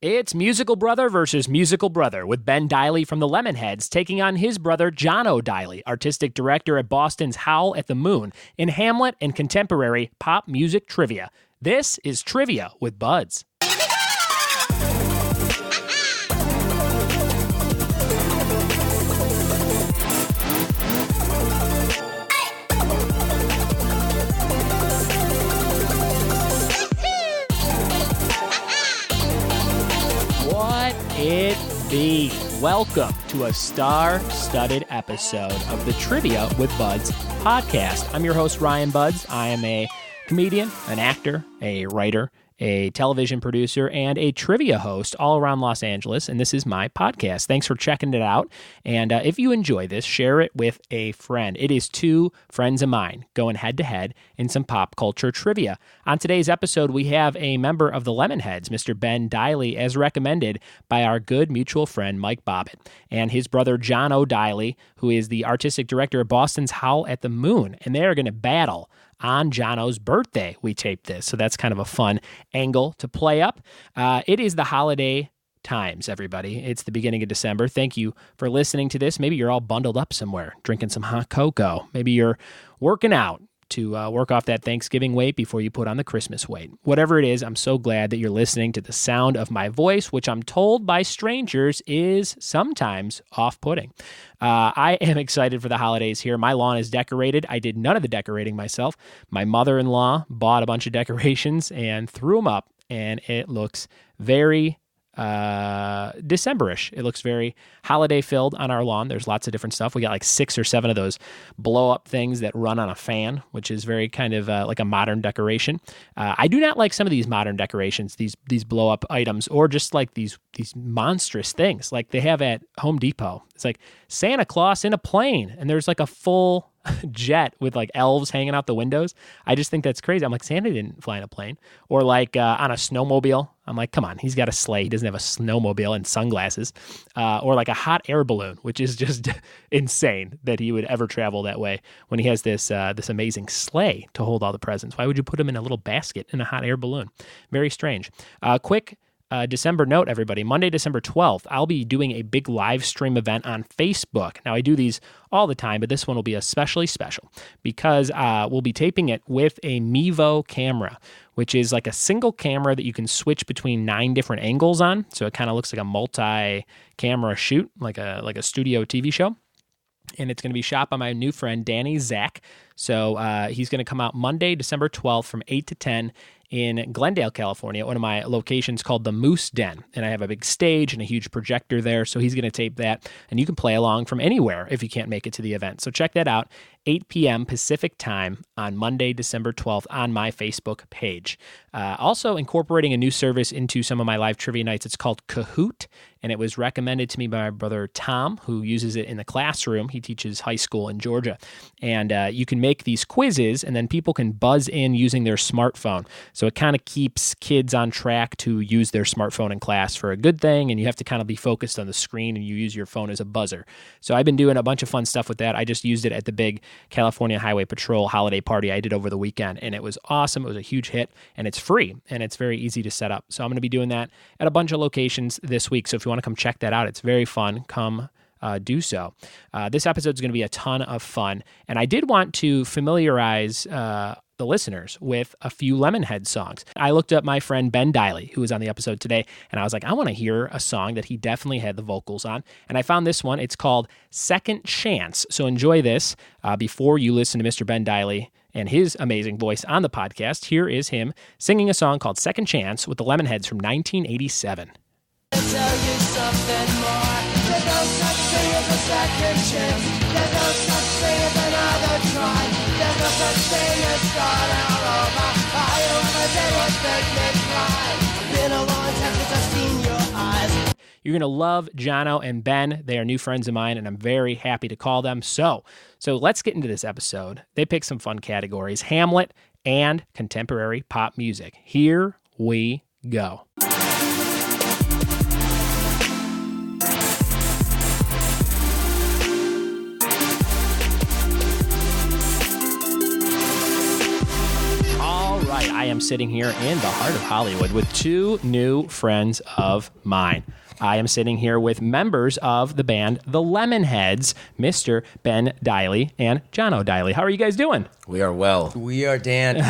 It's Musical Brother versus Musical Brother, with Ben Diley from the Lemonheads taking on his brother Jono Diley, artistic director at Boston's Howl at the Moon, in Hamlet and contemporary pop music trivia. This is Trivia with Buds. It be. Welcome to a star-studded episode of the Trivia with Buds podcast. I'm your host, Ryan Buds. I am a comedian, an actor, a writer, a television producer, and a trivia host all around Los Angeles, and this is my podcast. Thanks for checking it out, and if you enjoy this, share it with a friend. It is two friends of mine going head-to-head in some pop culture trivia. On today's episode, we have a member of the Lemonheads, Mr. Ben Diley, as recommended by our good mutual friend Mike Bobbitt, and his brother Jono Diley, who is the artistic director of Boston's Howl at the Moon, and they are going to battle on Jono's birthday. We taped this, so that's kind of a fun angle to play up. It is the holiday times, everybody. It's the beginning of December. Thank you for listening to this. Maybe you're all bundled up somewhere, drinking some hot cocoa. Maybe you're working out to work off that Thanksgiving weight before you put on the Christmas weight. Whatever it is, I'm so glad that you're listening to the sound of my voice, which I'm told by strangers is sometimes off-putting. I am excited for the holidays here. My lawn is decorated. I did none of the decorating myself. My mother-in-law bought a bunch of decorations and threw them up, and it looks very December-ish. It looks very holiday-filled on our lawn. There's lots of different stuff. We got like 6 or 7 of those blow-up things that run on a fan, which is very kind of like a modern decoration. I do not like some of these modern decorations, these blow-up items, or just like these monstrous things like they have at Home Depot. It's like Santa Claus in a plane, and there's like a full jet with like elves hanging out the windows. I just think that's crazy. I'm like, Santa didn't fly in a plane. Or like on a snowmobile. I'm like, come on, he's got a sleigh. He doesn't have a snowmobile and sunglasses. Or like a hot air balloon, which is just insane that he would ever travel that way when he has this amazing sleigh to hold all the presents. Why would you put him in a little basket in a hot air balloon? Very strange. Quick December note, everybody. Monday, December 12th, I'll be doing a big live stream event on Facebook. Now, I do these all the time, but this one will be especially special because we'll be taping it with a Mevo camera, which is like a single camera that you can switch between 9 different angles on. So it kind of looks like a multi-camera shoot, like a studio TV show. And it's going to be shot by my new friend, Danny Zach. So he's going to come out Monday, December 12th from 8 to 10 in Glendale, California, one of my locations called the Moose Den. And I have a big stage and a huge projector there. So he's going to tape that. And you can play along from anywhere if you can't make it to the event. So check that out, 8 p.m. Pacific time on Monday, December 12th on my Facebook page. Also incorporating a new service into some of my live trivia nights. It's called Kahoot. And it was recommended to me by my brother Tom, who uses it in the classroom. He teaches high school in Georgia. And you can make these quizzes, and then people can buzz in using their smartphone. So it kind of keeps kids on track to use their smartphone in class for a good thing, and you have to kind of be focused on the screen, and you use your phone as a buzzer. So I've been doing a bunch of fun stuff with that. I just used it at the big California Highway Patrol holiday party I did over the weekend, and it was awesome. It was a huge hit, and it's free, and it's very easy to set up. So I'm going to be doing that at a bunch of locations this week. So if you want to come check that out, it's very fun. Come do so. This episode is going to be a ton of fun, and I did want to familiarize the listeners with a few Lemonhead songs. I looked up my friend Ben Diley, who was on the episode today, and I was like, I want to hear a song that he definitely had the vocals on, and I found this one. It's called Second Chance, so enjoy this before you listen to Mr. Ben Diley and his amazing voice on the podcast. Here is him singing a song called Second Chance with the Lemonheads from 1987. Tell you something more. There's no such thing as a second chance. There's no such thing as another try. There's no such thing as start all over. I hope I did what make me cry. Been a long time since I've seen your eyes. You're going to love Jono and Ben. They are new friends of mine, and I'm very happy to call them. So let's get into this episode. They picked some fun categories: Hamlet and contemporary pop music. Here we go. I am am sitting here in the heart of Hollywood with two new friends of mine. I am sitting here with members of the band The Lemonheads, Mr. Ben Diley and John O'Diley. How are you guys doing? We are well. We are dandy,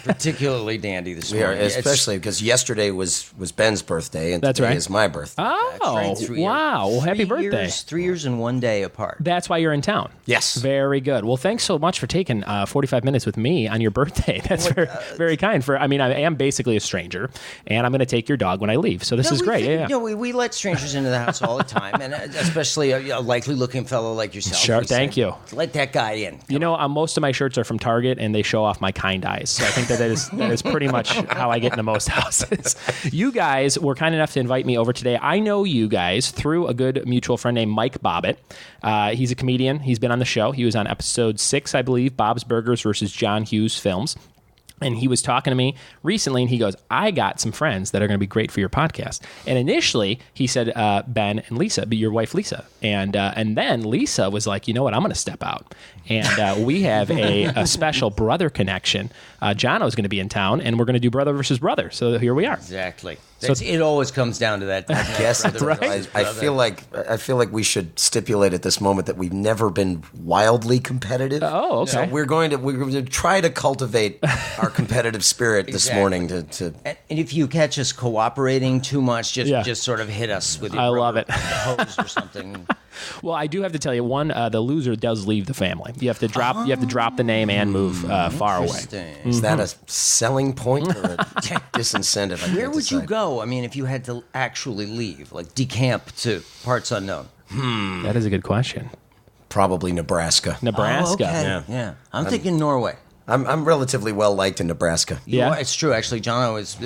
particularly dandy this morning. We are, especially because yesterday was Ben's birthday, and That's today right. is my birthday. Oh, wow. Well, happy birthday. 3 years and 1 day apart. That's why you're in town. Yes. Very good. Well, thanks so much for taking 45 minutes with me on your birthday. That's very kind. I am basically a stranger, and I'm going to take your dog when I leave. So this is great. We let strangers into the house all the time, and especially a likely-looking fellow like yourself. Sure, We thank say, you. Let that guy in. Most of my shirts are from Target, and they show off my kind eyes. So I think that is pretty much how I get into most houses. You guys were kind enough to invite me over today. I know you guys through a good mutual friend named Mike Bobbitt. He's a comedian. He's been on the show. He was on episode 6, I believe, Bob's Burgers versus John Hughes Films. And he was talking to me recently, and he goes, I got some friends that are going to be great for your podcast. And initially, he said, Ben and Lisa, be your wife, Lisa. And then Lisa was like, you know what, I'm going to step out. And we have a special brother connection. Jono's going to be in town, and we're going to do brother versus brother. So here we are. Exactly. It always comes down to that. Yes, right? I feel like we should stipulate at this moment that we've never been wildly competitive. Oh, okay. So we're going to try to cultivate our competitive spirit this morning. To And if you catch us cooperating too much, just sort of hit us with your I love it. hose or something. Well, I do have to tell you, the loser does leave the family. You have to drop the name and move far away. Is that a selling point or a disincentive? Where would you go? I mean, if you had to actually leave, like decamp to parts unknown. That is a good question. Probably Nebraska. Nebraska. Oh, okay. Yeah. I'm thinking Norway. I'm relatively well liked in Nebraska. Yeah. It's true. Actually, Jono is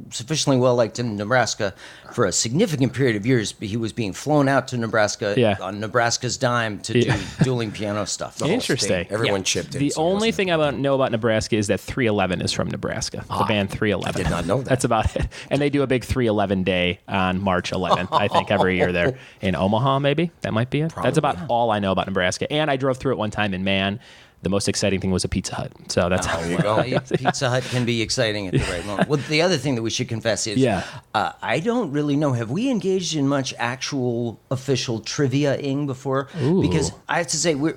sufficiently well liked in Nebraska for a significant period of years. He was being flown out to Nebraska on Nebraska's dime to do dueling piano stuff. Interesting. Everyone chipped in. The only thing I know about Nebraska is that 311 is from Nebraska. The band 311. I did not know that. That's about it. And they do a big 311 day on March 11th, I think, every year there. In Omaha, maybe? That might be it. Probably. That's about all I know about Nebraska. And I drove through it one time, and man, the most exciting thing was a Pizza Hut. So that's how you go. Pizza Hut can be exciting at the right moment. Well, the other thing that we should confess is I don't really know. Have we engaged in much actual official trivia-ing before? Ooh. Because I have to say, we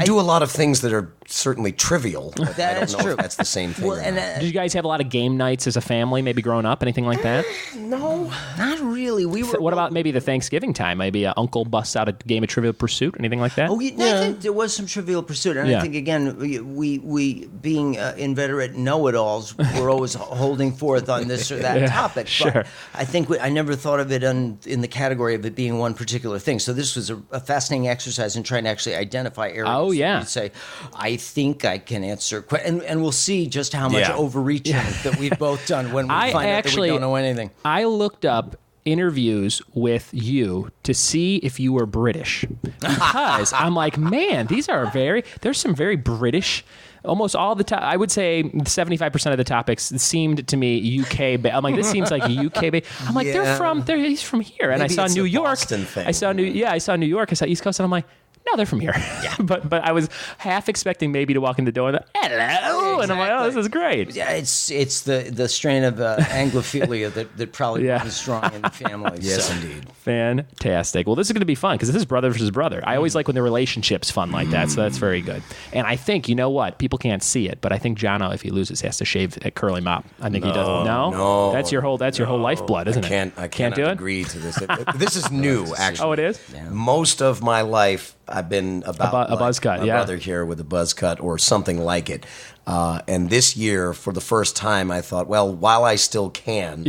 do a lot of things that are certainly trivial. That's I don't know true. if that's the same thing. Well, and Did you guys have a lot of game nights as a family, maybe growing up, anything like that? no, not really. We were. What about maybe the Thanksgiving time? Maybe uncle busts out a game of Trivial Pursuit, anything like that? Oh, I think there was some Trivial Pursuit, and I think again, we being inveterate know-it-alls, we're always holding forth on this or that topic. Sure. But I think I never thought of it in the category of it being one particular thing. So this was a fascinating exercise in trying to actually identify areas. Oh, yeah. You'd say, I think I can answer, and we'll see just how much overreaching that we've both done when we find out that we don't know anything. I looked up interviews with you to see if you were British, because I'm like, man, there's some very British. Almost all the I would say 75% of the topics seemed to me UK. I'm like, this seems like UK. I'm like, he's from here, and Maybe I saw it's New a York. Boston thing. I saw New York. I saw East Coast, and I'm like, no, they're from here. Yeah. but I was half expecting maybe to walk in the door and hello, and I'm like, oh, this is great. Yeah, it's the strain of Anglophilia that probably was strong in the family. Yes, indeed. Fantastic. Well, this is going to be fun because this is brother versus brother. I always like when the relationship's fun like that, so that's very good. And I think, you know what? People can't see it, but I think Jono, if he loses, has to shave a curly mop. I think he does. No, that's your whole lifeblood, isn't it? I can't do it? agree to this. This is new, actually. Oh, it is? Yeah. Most of my life, I've been about a buzz cut. My brother here with a buzz cut or something like it. And this year, for the first time, I thought, well, while I still can,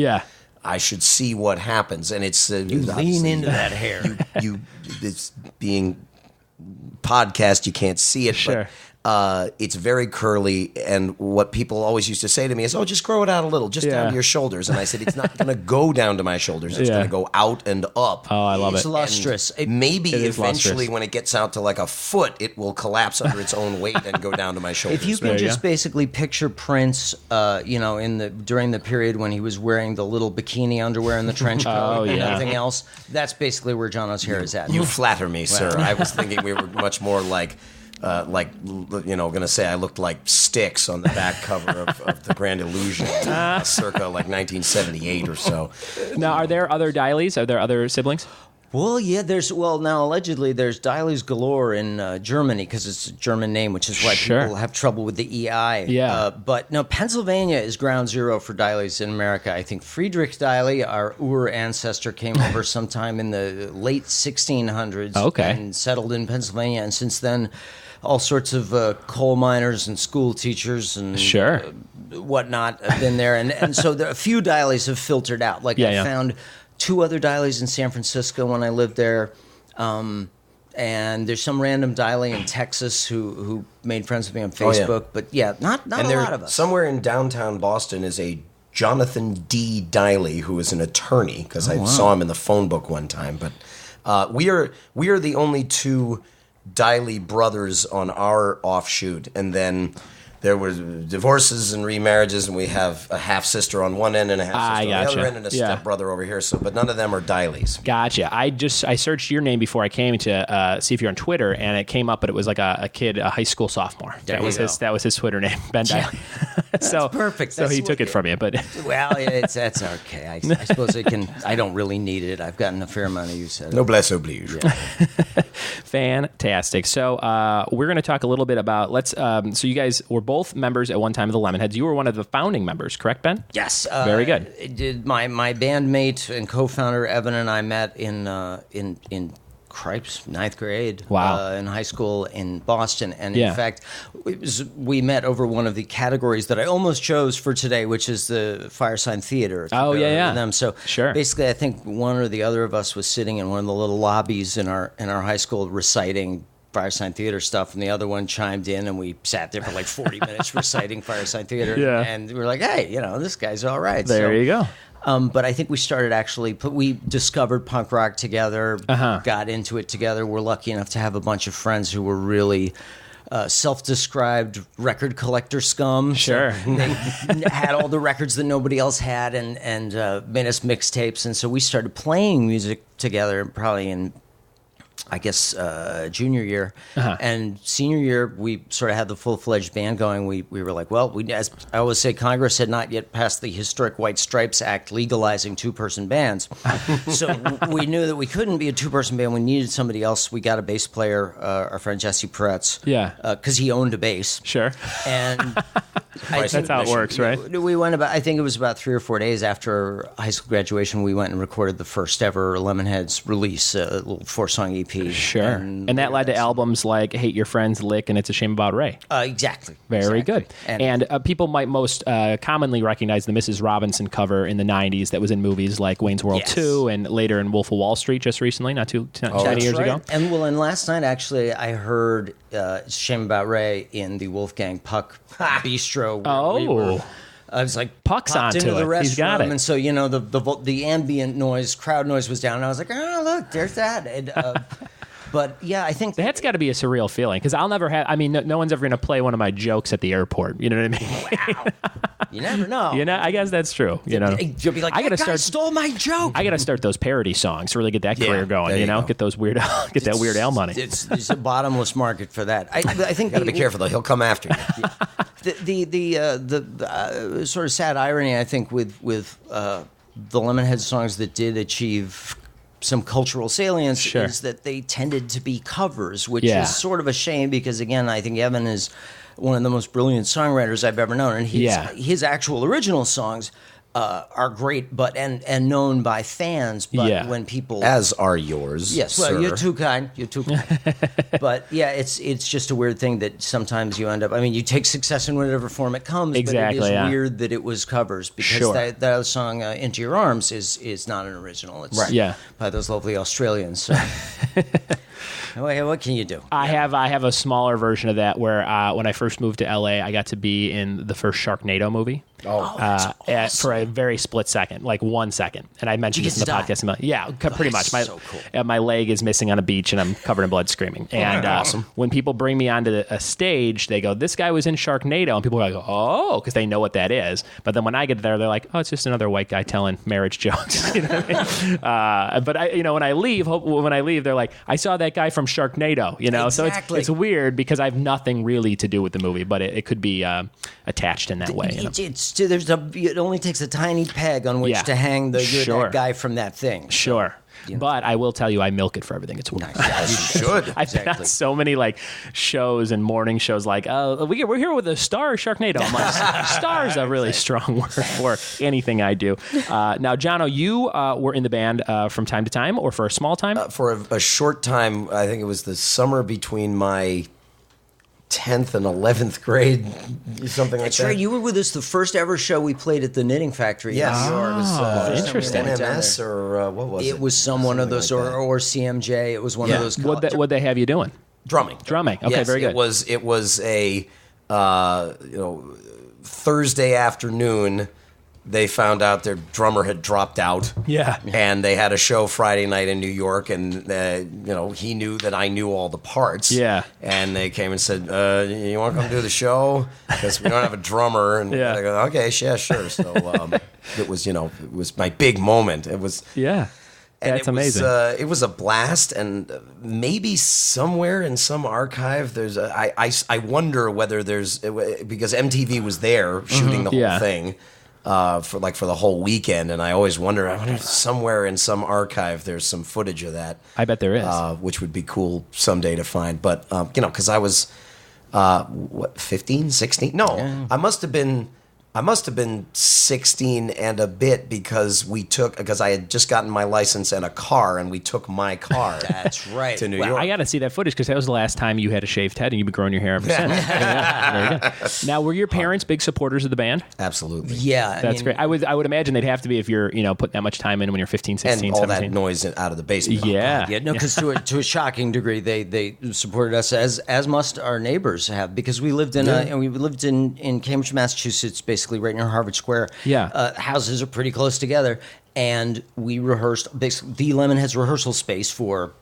I should see what happens. And it's you lean into that hair. It's being podcast, you can't see it, sure. But it's very curly, and what people always used to say to me is, oh, just grow it out a little, just down to your shoulders. And I said, it's not going to go down to my shoulders. It's going to go out and up. Oh, I love it's lustrous. Maybe eventually lustrous. when it gets out to like a foot, it will collapse under its own weight and go down to my shoulders. If you can just basically picture Prince, during the period when he was wearing the little bikini underwear and the trench coat and nothing else, that's basically where Jono's hair is at. You flatter me, sir. I was thinking we were much more like going to say I looked like Styx on the back cover of the Grand Illusion, circa like 1978 or so. Now, are there other Dileys? Are there other siblings? Well, yeah, now allegedly there's Dileys galore in Germany because it's a German name, which is why people have trouble with the EI. Yeah. But no, Pennsylvania is ground zero for Dileys in America. I think Friedrich Diley, our ancestor, came over sometime in the late 1600s and settled in Pennsylvania. And since then, all sorts of coal miners and school teachers and whatnot have been there. And so a few Dileys have filtered out. Like I found 2 other Dileys in San Francisco when I lived there. And there's some random Diley in Texas who made friends with me on Facebook. But not a lot of us. Somewhere in downtown Boston is a Jonathan D. Diley, who is an attorney, because I saw him in the phone book one time. But we are the only 2 Diley brothers on our offshoot, and then there were divorces and remarriages, and we have a half sister on one end and a half sister on the other end, and a step brother over here. So, but none of them are Dileys. Gotcha. I searched your name before I came to see if you're on Twitter, and it came up, but it was like a kid, a high school sophomore. That was his Twitter name, Ben Diley. So perfect. So he took it from you, but that's okay. I suppose I don't really need it. I've gotten a fair amount of use out of it. Noblesse oblige. Yeah. Fantastic. So we're going to talk a little bit about so you guys were both members at one time of the Lemonheads. You were one of the founding members, correct, Ben? Yes. Very good. My bandmate and co-founder Evan and I met in Cripes, 9th grade. Wow. In high school in Boston. And in fact, we met over one of the categories that I almost chose for today, which is the Firesign Theater. Them. So basically, I think one or the other of us was sitting in one of the little lobbies in our high school reciting Firesign Theater stuff, and the other one chimed in, and we sat there for like 40 minutes reciting Firesign Theater. Yeah. And we were like, hey, this guy's all right. There you go. But I think we started we discovered punk rock together, got into it together. We're lucky enough to have a bunch of friends who were really self-described record collector scum. Sure. So they had all the records that nobody else had and made us mixtapes. And so we started playing music together probably in, I guess, junior year. And senior year, we sort of had the full-fledged band going. We were like, well, as I always say, Congress had not yet passed the historic White Stripes Act legalizing 2-person bands. So we knew that we couldn't be a 2-person band. We needed somebody else. We got a bass player, our friend Jesse Pretz. Because he owned a bass. Sure. And that's how it works, right? We went I think it was about 3 or 4 days after high school graduation, we went and recorded the first ever Lemonheads release, a little 4-song EP. Sure. And that led to albums like Hate Your Friends, Lick, and It's a Shame About Ray. Exactly. Very good. And people might most commonly recognize the Mrs. Robinson cover in the 90s that was in movies like Wayne's World 2 and later in Wolf of Wall Street just recently, not too many years ago. And last night, actually, I heard It's a Shame About Ray in the Wolfgang Puck Bistro. I was like, Puck's onto into the it. He's got it. And so, the ambient noise, crowd noise was down. And I was like, oh, look, there's that. And, but yeah, I think that's got to be a surreal feeling because I'll never have. I mean, no one's ever going to play one of my jokes at the airport. You know what I mean? Wow. You never know. I guess that's true. You'll be like, I gotta stole my joke. I got to start those parody songs to really get that career going. Get those weird, that Weird Al money. There's a bottomless market for that. I think got to be careful though. He'll come after you. The sort of sad irony, I think, with the Lemonhead songs that did achieve some cultural salience is that they tended to be covers, which is sort of a shame because, again, I think Evan is one of the most brilliant songwriters I've ever known, and his actual original songs are great, and known by fans. But when people, as are yours, well, you're too kind. You're too kind. But it's just a weird thing that sometimes you end up. I mean, you take success in whatever form it comes. Exactly. But it is weird that it was covers because that other song, "Into Your Arms," is not an original. It's by those lovely Australians. So. What can you do? I have a smaller version of that where when I first moved to LA, I got to be in the first Sharknado movie. for a very split second, like 1 second. And I mentioned this in the podcast. Yeah, pretty much. My leg is missing on a beach and I'm covered in blood screaming. And when people bring me onto a stage, they go, this guy was in Sharknado. And people are like, oh, because they know what that is. But then when I get there, they're like, oh, it's just another white guy telling marriage jokes. You know what I mean? But when I leave, they're like, I saw that guy from Sharknado. You know, exactly. So it's weird because I have nothing really to do with the movie, but it could be attached in that way. You know? It only takes a tiny peg on which to hang that guy from that thing. Sure. But I will tell you, I milk it for everything it's worth. Nice. You should. I've been on so many shows and morning shows we're here with a star Sharknado. I'm like, star's a really strong word for anything I do. Now, Jono, you were in the band from time to time or for a small time? For a short time. I think it was the summer between my 10th and 11th grade, something like that. That's right. You were with us the first ever show we played at the Knitting Factory. Yes. It was, interesting. NMS or what was it? It was one of those, or CMJ. It was one of those. What'd they have you doing? Drumming. Okay, yes, very good. It was a Thursday afternoon. They found out their drummer had dropped out. Yeah. And they had a show Friday night in New York, and he knew that I knew all the parts. Yeah. And they came and said, "You want to come do the show? Because we don't have a drummer." And I go, "Okay, yeah, sure." So it was my big moment. It was That's amazing. It was a blast, and maybe somewhere in some archive, there's I wonder whether there's, because MTV was there shooting the whole thing. For the whole weekend, and I always wonder if somewhere in some archive there's some footage of that. I bet there is, which would be cool someday to find. But because I was 15, 16? No, I must have been 16 and a bit because I had just gotten my license and a car, and we took my car. That's right. To New York. I got to see that footage because that was the last time you had a shaved head and you've been growing your hair ever since. Very good. Now, were your parents big supporters of the band? Absolutely. Yeah. That's great. I would imagine they'd have to be if you're putting that much time in when you're 15, 16, and all 17. that noise out of the basement. Yeah. Yeah, no, because to a shocking degree, they supported us as must our neighbors have, because we lived in Cambridge, Massachusetts, basically right near Harvard Square. Yeah. Houses are pretty close together, and we rehearsed. Basically, the Lemonheads rehearsal space for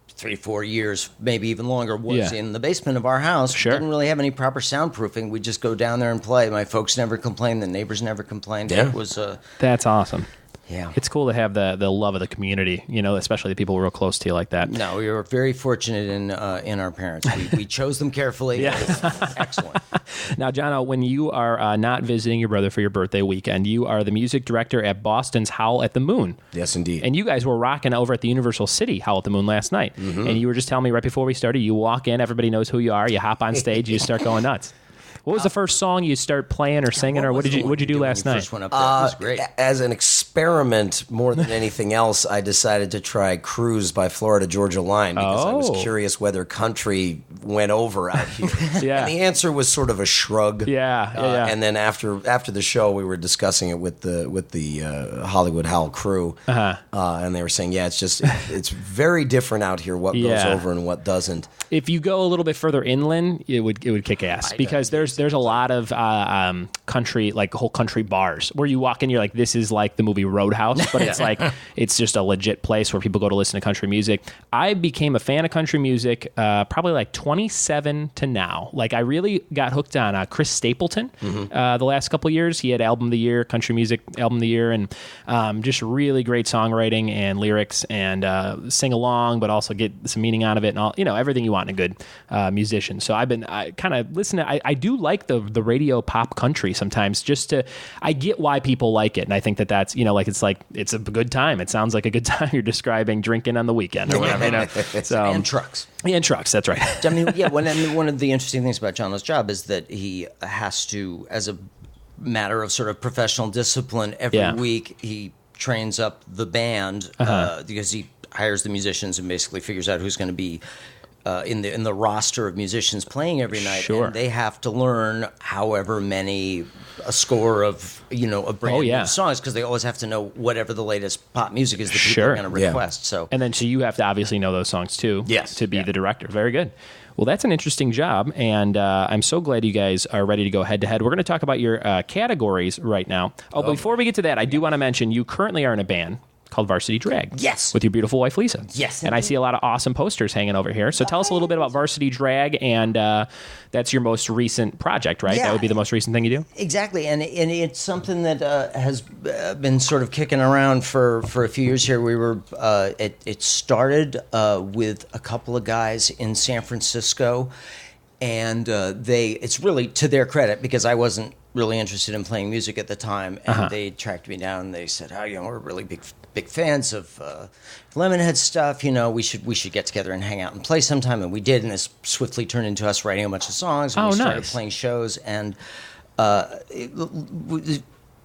3-4 years, maybe even longer, was in the basement of our house. Sure. Didn't really have any proper soundproofing. We'd just go down there and play. My folks never complained. The neighbors never complained. Yeah. It was That's awesome. Yeah. It's cool to have the love of the community, especially the people real close to you like that. No, we were very fortunate in our parents. We chose them carefully. Yeah. Excellent. Now, Jono, when you are not visiting your brother for your birthday weekend, you are the music director at Boston's Howl at the Moon. Yes, indeed. And you guys were rocking over at the Universal City Howl at the Moon last night. Mm-hmm. And you were just telling me right before we started, you walk in, everybody knows who you are, you hop on stage, you start going nuts. What was the first song you start playing or singing, or what did you do last night? First one up there? It was great. As an experiment, more than anything else, I decided to try "Cruise" by Florida Georgia Line because I was curious whether country went over out here. And the answer was sort of a shrug. Yeah. And then after the show, we were discussing it with the Hollywood Howl crew, and they were saying, it's very different out here. What goes over and what doesn't. If you go a little bit further inland, it would kick ass because there's a lot of country, like whole country bars where you walk in, you're like, this is like the movie Roadhouse, but it's like it's just a legit place where people go to listen to country music. I became a fan of country music probably like 27 to now. Like I really got hooked on Chris Stapleton the last couple of years. He had Album of the Year, Country Music Album of the Year, and just really great songwriting and lyrics and sing along, but also get some meaning out of it and all, everything you want in a good musician. So I kind of listen to, I do like the radio pop country sometimes I get why people like it. And I think that's, it's a good time. It sounds like a good time you're describing drinking on the weekend or whatever, So, and trucks. Yeah, and trucks, that's right. I mean, one of the interesting things about Jono's job is that he has to, as a matter of sort of professional discipline, every week he trains up the band because he hires the musicians and basically figures out who's going to be in the roster of musicians playing every night, Sure. and they have to learn however many a score of a brand new songs, because they always have to know whatever the latest pop music is that people are going to request. So so you have to obviously know those songs too. Yes. To be the director. Very good. Well, that's an interesting job, and I'm so glad you guys are ready to go head-to-head. We're going to talk about your categories right now. But before we get to that, I do want to mention you currently are in a band called Varsity Drag. Yes. With your beautiful wife, Lisa. Yes. And I see a lot of awesome posters hanging over here. So tell us a little bit about Varsity Drag, and that's your most recent project, right? Yeah. That would be the most recent thing you do? Exactly, and it's something that has been sort of kicking around for a few years here. We were it started with a couple of guys in San Francisco, and it's really to their credit, because I wasn't really interested in playing music at the time, and they tracked me down. And they said, we're really big fans of Lemonhead stuff. We should get together and hang out and play sometime. And we did, and this swiftly turned into us writing a bunch of songs. And we started playing shows, and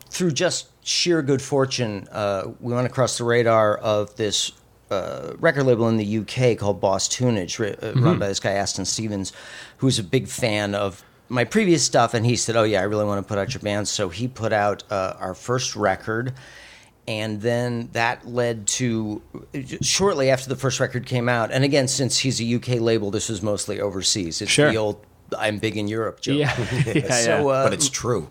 through just sheer good fortune, we went across the radar of this record label in the UK called Boss Tunage, run by this guy Aston Stevens, who's a big fan of my previous stuff, and he said, I really want to put out your band. So he put out our first record, and then that led to, shortly after the first record came out, and again, since he's a UK label, this was mostly overseas. It's the old I'm big in Europe joke. But it's true.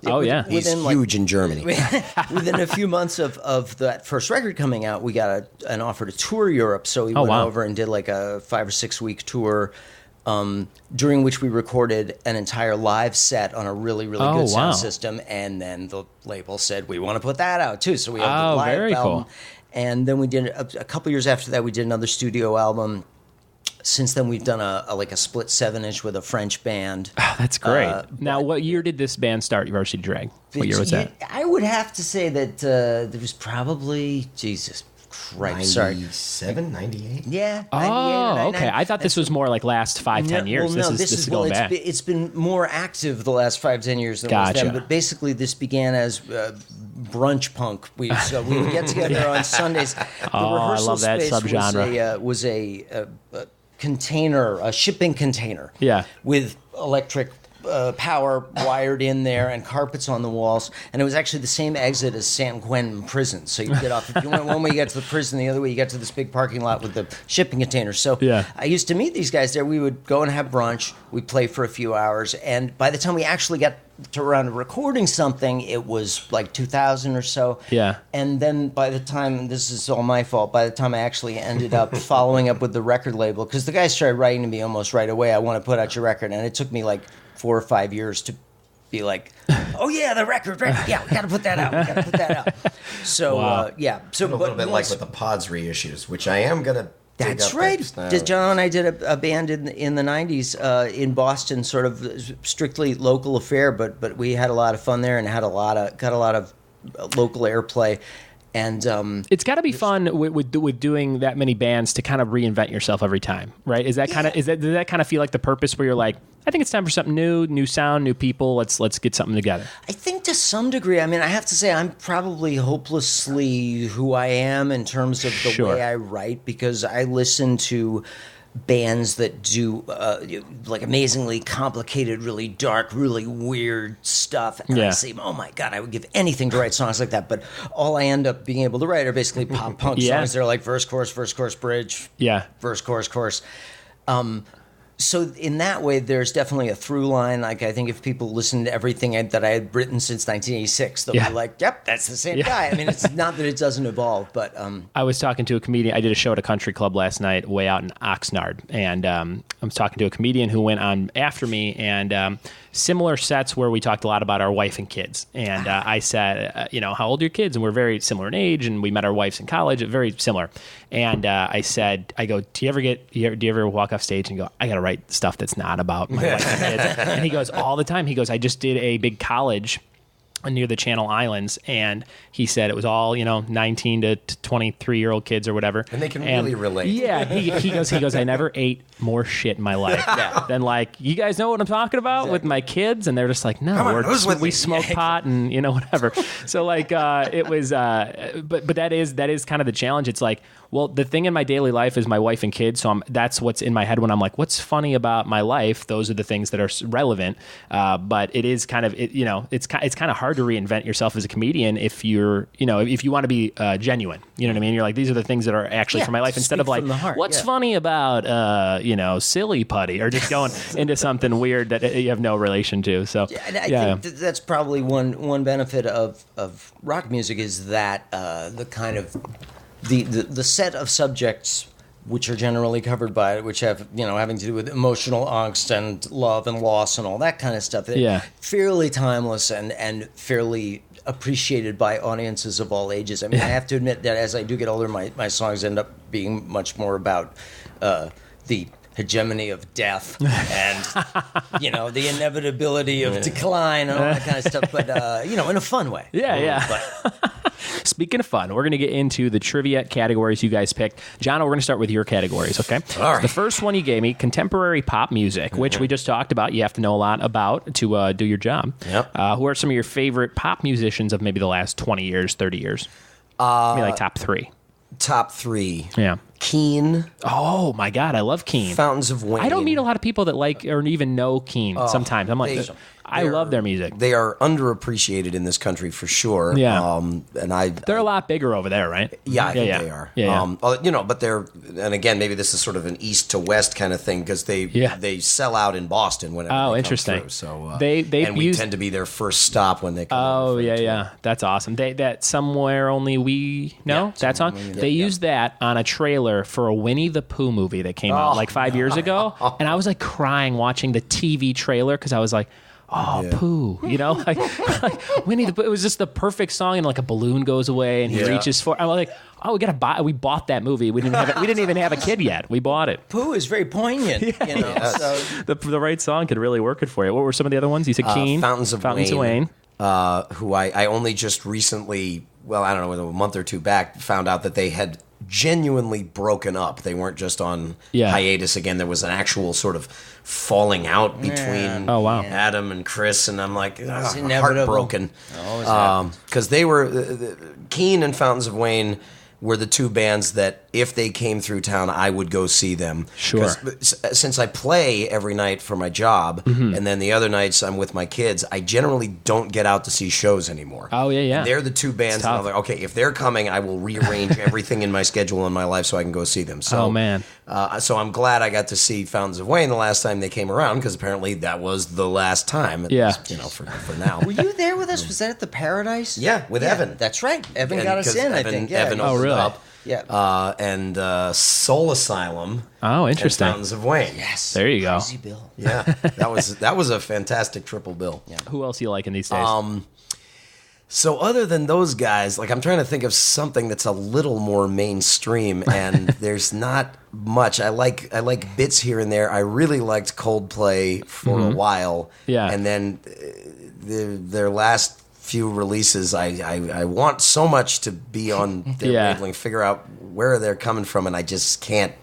He's huge in Germany. Within a few months of that first record coming out, we got an offer to tour Europe, so we went over and did like a 5 or 6 week tour, during which we recorded an entire live set on a really, really good sound system. And then the label said, we want to put that out too. So we have the live album. Cool. And then we did, a couple years after that, we did another studio album. Since then, we've done a split 7-inch with a French band. Oh, that's great. Now, what year did this band start, Varsity Drag? What year was that? I would have to say that there was probably, Jesus Christ, 97, 98? Yeah. Okay. I thought this was more like last 5-10 years. Well, this is going back. It's been more active the last 5-10 years than it was then. But basically, this began as brunch punk. We would get together on Sundays. The rehearsal I love that space subgenre. was a container, a shipping container. Yeah. With electric power wired in there and carpets on the walls, and it was actually the same exit as San Quentin prison. So you get off, if you went one way you got to the prison, the other way you got to this big parking lot with the shipping containers. So I used to meet these guys there. We would go and have brunch, we'd play for a few hours, and by the time we actually got to around to recording something, it was like 2000 or so. And then by the time, this is all my fault, by the time I actually ended up following up with the record label, because the guys started writing to me almost right away, I want to put out your record, and it took me like 4 or 5 years to be like, the record, yeah, we got to put that out. So, So, a little bit like with the Pods reissues, which I am going to That's right. John and I did a band in the 90s in Boston, sort of strictly local affair, but we had a lot of fun there and got a lot of local airplay. And it's got to be fun with doing that many bands to kind of reinvent yourself every time, right? Does that kind of feel like the purpose where you're like, I think it's time for something new sound, new people. Let's get something together. I think to some degree. I mean, I have to say I'm probably hopelessly who I am in terms of the way I write, because I listen to bands that do like amazingly complicated, really dark, really weird stuff, and I say, oh my God, I would give anything to write songs like that. But all I end up being able to write are basically pop punk songs. They're like verse, chorus, bridge, verse, chorus. So in that way, there's definitely a through line. Like, I think if people listen to everything that I had written since 1986, they'll be like, yep, that's the same guy. I mean, it's not that it doesn't evolve, but... I was talking to a comedian. I did a show at a country club last night way out in Oxnard, and I was talking to a comedian who went on after me, and similar sets where we talked a lot about our wife and kids. And I said, how old are your kids? And we're very similar in age, and we met our wives in college, very similar. And I go, do you ever walk off stage and go, I got to write stuff that's not about my wife and kids? And he goes, all the time. He goes, I just did a big college near the Channel Islands, and he said it was all 19 to 23-year-old kids or whatever, and they can really relate. Yeah, he goes, I never ate more shit in my life than like, you guys know what I'm talking about with my kids, and they're just like, no, we smoke pot and whatever. So like it was, but that is kind of the challenge. It's like, Well, the thing in my daily life is my wife and kids, so that's what's in my head when I'm like, what's funny about my life? Those are the things that are relevant. But it is kind of, it's kind of hard to reinvent yourself as a comedian if you're, if you want to be genuine. You know what I mean? You're like, these are the things that are actually from my life, instead of like, what's funny about, silly putty, or just going into something weird that you have no relation to. So I think that's probably one benefit of rock music is that the kind of the set of subjects which are generally covered by it, which have having to do with emotional angst and love and loss and all that kind of stuff. They're fairly timeless and fairly appreciated by audiences of all ages. I mean, I have to admit that as I do get older, my songs end up being much more about the hegemony of death and the inevitability of decline and all that kind of stuff, but in a fun way. Speaking of fun, we're going to get into the trivia categories you guys picked. John, we're going to start with your categories, okay? All right. The first one you gave me, contemporary pop music, which we just talked about. You have to know a lot about to do your job. Yep. Who are some of your favorite pop musicians of maybe the last 20 years, 30 years? Maybe like top three. Top three. Yeah. Keane. Oh, my God. I love Keane. Fountains of Wayne. I don't meet a lot of people that like or even know Keane sometimes. I'm like, I love their music. They are underappreciated in this country for sure. Yeah. They're a lot bigger over there, right? Yeah, I think they are. Yeah. But they're, and again, maybe this is sort of an east to west kind of thing because they sell out in Boston whenever they interesting. come through. So we tend to be their first stop when they come. Oh yeah, that's awesome. That Somewhere Only We Know that song. They used that on a trailer for a Winnie the Pooh movie that came out like 5 years ago, and I was like crying watching the TV trailer because I was like, Pooh, like Winnie the Pooh. It was just the perfect song, and like a balloon goes away, and he reaches for. I'm like, we gotta buy. We bought that movie. We didn't even have a kid yet. We bought it. Pooh is very poignant. So the right song could really work it for you. What were some of the other ones? You said Keane, Fountains of Wayne. Who I only just recently, I don't know, a month or two back, found out that they had genuinely broken up. They weren't just on hiatus again. There was an actual sort of falling out between Adam and Chris, and I'm like, heartbroken. Because they were, Keane and Fountains of Wayne were the two bands that if they came through town, I would go see them. Sure. Since I play every night for my job, and then the other nights I'm with my kids, I generally don't get out to see shows anymore. Oh, yeah. And they're the two bands that I'm like, okay, if they're coming, I will rearrange everything in my schedule in my life so I can go see them. So, man. So I'm glad I got to see Fountains of Wayne the last time they came around, because apparently that was the last time. At least, for now. Were you there with us? Was that at the Paradise? Yeah, with Evan. That's right. Evan got us in, I think. Yeah. Evan opened up. Yeah. And Soul Asylum. Oh, interesting. And Fountains of Wayne. Yes. There you go. Crazy bill. Yeah. That was a fantastic triple bill. Yeah. Who else you like in these days? So other than those guys, like I'm trying to think of something that's a little more mainstream, and there's not much. I like bits here and there. I really liked Coldplay for a while. Yeah. And then their last few releases, I want so much to be on their wavelength, figure out where they're coming from, and I just can't.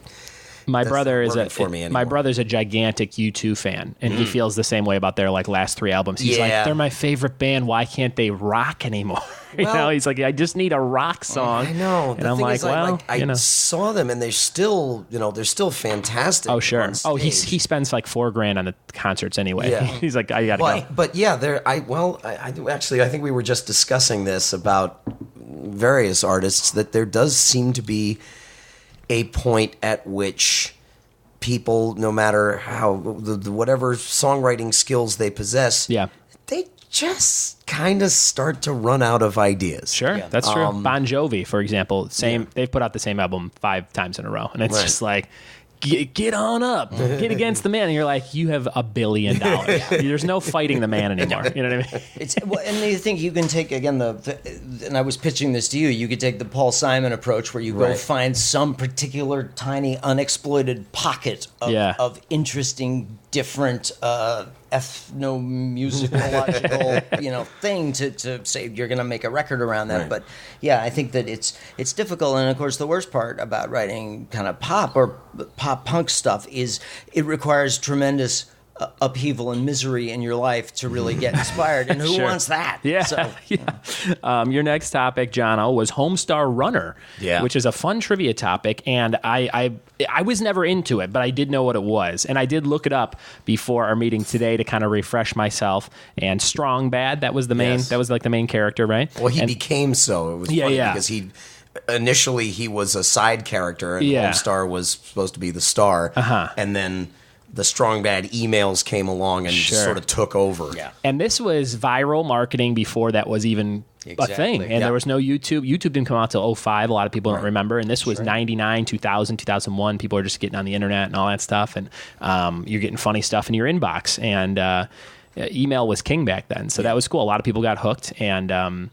My brother's a gigantic U2 fan, and he feels the same way about their last three albums. He's like, they're my favorite band. Why can't they rock anymore? He's like, I just need a rock song. I know. And I'm like, I saw them, and they're still fantastic. Oh, sure. On stage. He spends like $4,000 on the concerts anyway. Yeah. He's like, I gotta go. But yeah, I think we were just discussing this about various artists, that there does seem to be a point at which people, no matter how whatever songwriting skills they possess, they just kind of start to run out of ideas. Sure, that's true. Bon Jovi, for example, they've put out the same album 5 times in a row, and it's just like, get on up, get against the man. And you're like, you have $1 billion. There's no fighting the man anymore. You know what I mean? And you think you can take, again, and I was pitching this to you, you could take the Paul Simon approach where you go find some particular tiny unexploited pocket of interesting, different, ethnomusicological, thing to say you're going to make a record around that. Right. But yeah, I think that it's difficult. And of course, the worst part about writing kind of pop or pop punk stuff is it requires tremendous upheaval and misery in your life to really get inspired. And who wants that? Yeah. So, Your next topic, Jono, was Homestar Runner, which is a fun trivia topic. And I was never into it, but I did know what it was. And I did look it up before our meeting today to kind of refresh myself. And Strong Bad, that was the main, that was like the main character, right? Well, he became so. It was funny because initially he was a side character and Homestar was supposed to be the star. And then the Strong Bad emails came along and sort of took over. Yeah. And this was viral marketing before that was even a thing. And there was no YouTube. YouTube didn't come out till 2005. A lot of people don't remember. And this was 99, 2000, 2001. People are just getting on the internet and all that stuff. And you're getting funny stuff in your inbox. And email was king back then. So that was cool. A lot of people got hooked. And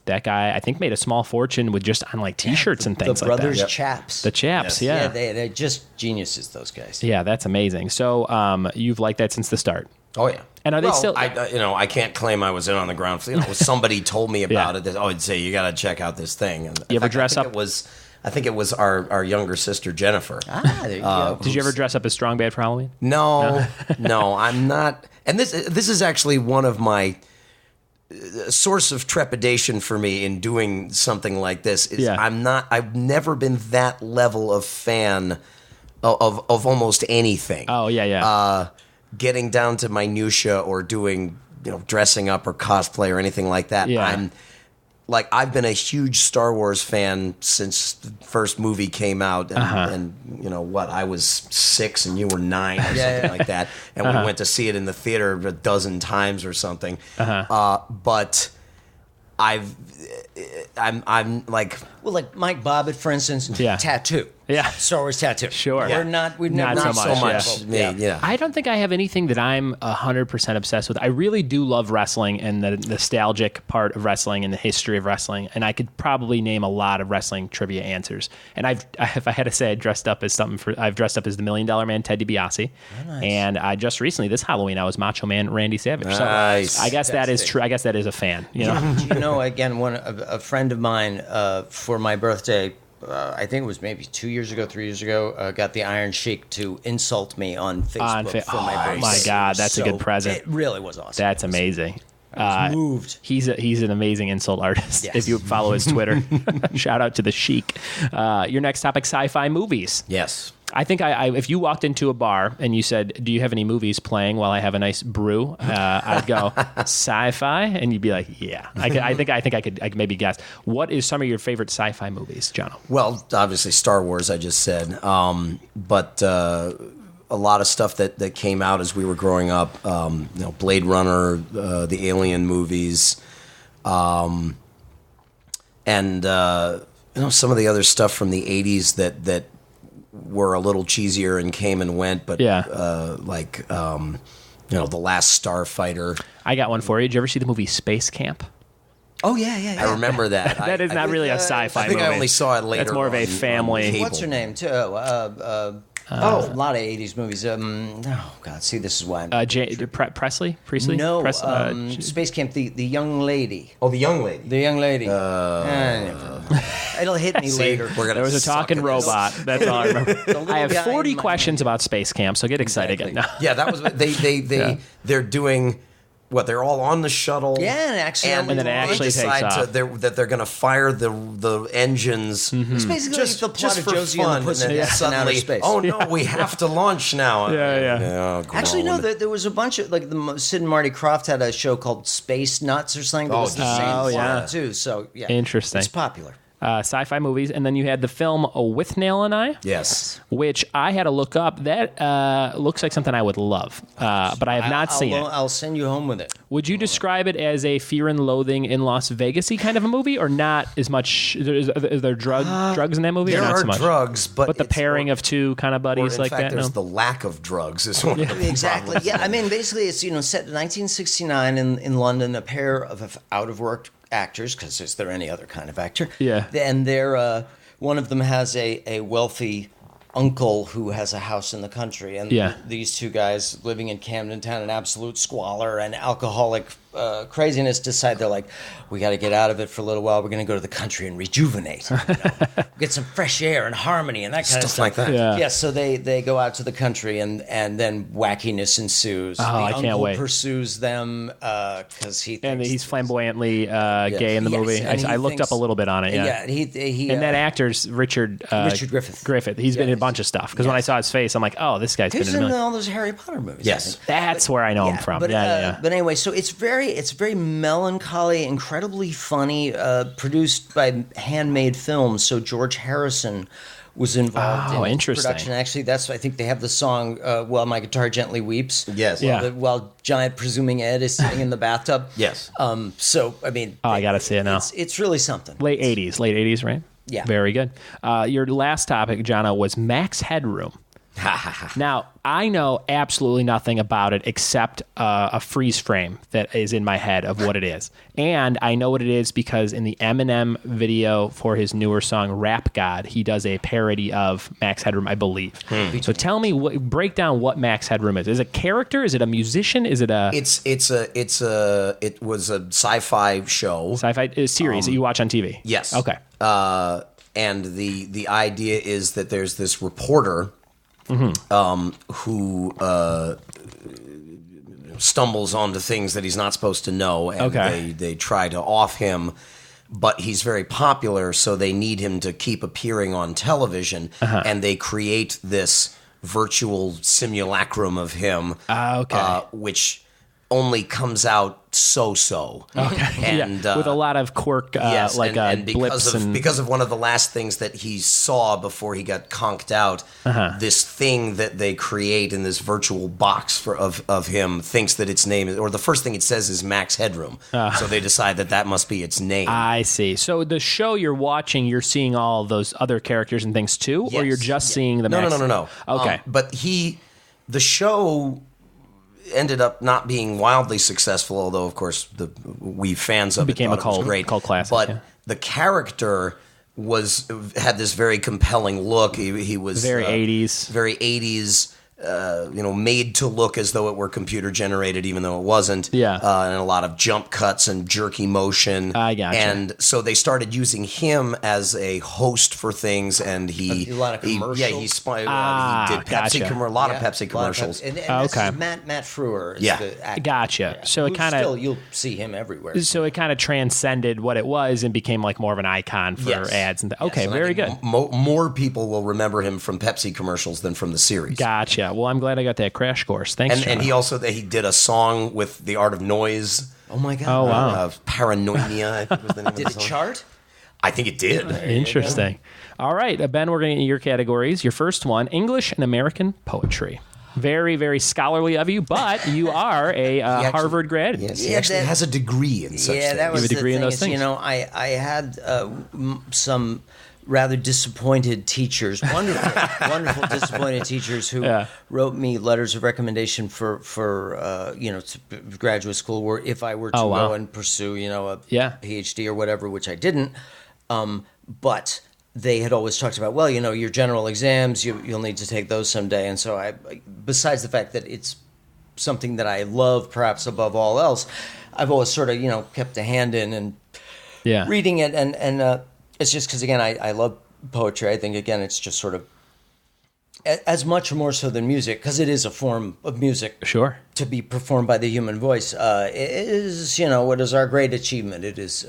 that guy, I think, made a small fortune with just on like T-shirts and things like that. The brothers Chaps. The Chaps, Yeah, they're just geniuses, those guys. Yeah, that's amazing. So you've liked that since the start. Oh, yeah. And are they still... I can't claim I was in on the ground floor. somebody told me about it. I'd say, you got to check out this thing. And you ever dress up? I think it was our younger sister, Jennifer. There you go. Did you ever dress up as Strong Bad for Halloween? No, I'm not. And this is actually one of my... source of trepidation for me in doing something like this is I've never been that level of fan of almost anything. Oh, yeah. Getting down to minutia or doing, dressing up or cosplay or anything like that. Yeah. I've been a huge Star Wars fan since the first movie came out, and I was 6 and you were 9 or something like that, and we went to see it in the theater a dozen times or something. But I'm like, well, like Mike Bobbitt, for instance, tattoo. Yeah. Star Wars tattoo. Sure. We've never Not so much. Yeah. I don't think I have anything that I'm 100% obsessed with. I really do love wrestling and the nostalgic part of wrestling and the history of wrestling. And I could probably name a lot of wrestling trivia answers. And if I had to say, I've dressed up as the $1 Million Man, Ted DiBiase. Oh, nice. And I just recently, this Halloween, I was Macho Man Randy Savage. Nice. So I guess that is true. I guess that is a fan. Again, a friend of mine for my birthday, I think it was maybe 2 years ago, 3 years ago, got the Iron Sheik to insult me on Facebook for my birthday. Oh my God, that's a good present. It really was awesome. That's amazing. I was moved. He's an amazing insult artist. Yes. If you follow his Twitter, shout out to the Sheik. Your next topic: sci-fi movies. Yes. I think if you walked into a bar and you said, "Do you have any movies playing while I have a nice brew?" I'd go sci-fi, and you'd be like, "Yeah." I think I could maybe guess. What is some of your favorite sci-fi movies, John? Well, obviously Star Wars. I just said, but a lot of stuff that came out as we were growing up. Blade Runner, the Alien movies, and some of the other stuff from the '80s that were a little cheesier and came and went, but The Last Starfighter. I got one for you. Did you ever see the movie Space Camp? Oh, yeah. I remember that. That is not really a sci-fi movie. I think I only saw it later. That's more of a family. What's her name, too? A lot of 80s movies. See, this is why I'm... Priestley? No, Space Camp, the young lady. Oh, the young lady. The young lady. It'll hit me later. There was a talking robot. That's all I remember. I have 40 questions about Space Camp, so get excited again. No. Yeah, that was... They're doing... What, they're all on the shuttle? Yeah, and then it actually takes off. That they're going to fire the engines. It's basically the plot of for Josie fun, and the Pussycats in outer space. Oh no, we have to launch now. Actually, no. There was a bunch of Sid and Marty Krofft had a show called Space Nuts or something. That was the same plot too. So interesting. It's popular. Sci-fi movies, and then you had the film With Nail and I. Yes. Which I had to look up. That looks like something I would love, but I have not seen it. I'll send you home with it. Would you describe it as a Fear and Loathing in Las Vegas-y kind of a movie, or not as much? Is there drugs in that movie, or not so much? There are drugs, but the pairing of two kind of buddies like that? There's the lack of drugs is one of the Exactly. problems. Yeah, I mean, basically, it's set in 1969 in London. A pair of out-of-work actors, because is there any other kind of actor? Yeah. And they're one of them has a wealthy uncle who has a house in the country, and these two guys living in Camden Town in absolute squalor and alcoholic craziness, decide they're like, we got to get out of it for a little while. We're going to go to the country and rejuvenate, get some fresh air and harmony and that kind of stuff like that. Yeah. So they go out to the country and then wackiness ensues. Oh, I can't wait. Pursues them because he's flamboyantly gay in the movie. I looked up a little bit on it. Yeah. And that actor's Richard Griffith. He's been in a bunch of stuff because when I saw his face, I'm like, oh, this guy's been in all those Harry Potter movies. Yes, that's where I know him from. But anyway, so it's very melancholy, incredibly funny, produced by Handmade Films. So George Harrison was involved in production. Actually, I think they have the song "While My Guitar Gently Weeps." Yes. While Giant Presuming Ed is sitting in the bathtub. Yes. So I mean, I gotta see it now. It's really something. Late 80s, right? Yeah. Very good. Your last topic, Jono, was Max Headroom. Now, I know absolutely nothing about it except a freeze frame that is in my head of what it is. And I know what it is because in the Eminem video for his newer song, Rap God, he does a parody of Max Headroom, I believe. So tell me, break down what Max Headroom is. Is it a character? Is it a musician? Is it a... It was a sci-fi show. Sci-fi series that you watch on TV? Yes. Okay. And the idea is that there's this reporter... who stumbles onto things that he's not supposed to know, and they try to off him, but he's very popular, so they need him to keep appearing on television, and they create this virtual simulacrum of him, which only comes out so-so. And with a lot of quirk, blips because of one of the last things that he saw before he got conked out, this thing that they create in this virtual box of him thinks that its name is, or the first thing it says is Max Headroom. So they decide that must be its name. I see. So the show you're watching, you're seeing all those other characters and things too, or you're just seeing the Max? No. Okay. But the show ended up not being wildly successful, although of course we fans of became it thought it was great. Cult classic. But the character had this very compelling look. He was very 80s, made to look as though it were computer generated, even though it wasn't. Yeah. And a lot of jump cuts and jerky motion. I gotcha. And so they started using him as a host for things, and a lot of commercials. He did Pepsi a lot of Pepsi commercials. And this is Matt Frewer. Is the actor. Gotcha. So it kind of you'll see him everywhere. So it kind of transcended what it was and became like more of an icon for ads. And very good. More people will remember him from Pepsi commercials than from the series. Gotcha. Well, I'm glad I got that crash course. Thanks. And he did a song with The Art of Noise. Oh my God! Oh wow! Paranoia, I think was the name of the song. Did it chart? I think it did. Interesting. All right, Ben, we're going to your categories. Your first one: English and American poetry. Very, very scholarly of you, but you are a Harvard grad. Yes, he actually has a degree in such things. Yeah, that was you have a degree in those things. I had some rather disappointed teachers, wonderful disappointed teachers who wrote me letters of recommendation for graduate school, or if I were to go and pursue a PhD or whatever, which I didn't. But they had always talked about, your general exams, you'll need to take those someday. And so besides the fact that it's something that I love perhaps above all else, I've always sort of, kept a hand in and reading it. And it's just because, again, I love poetry. I think, again, it's just sort of as much or more so than music, because it is a form of music. Sure. To be performed by the human voice. It is, what is our great achievement. It is...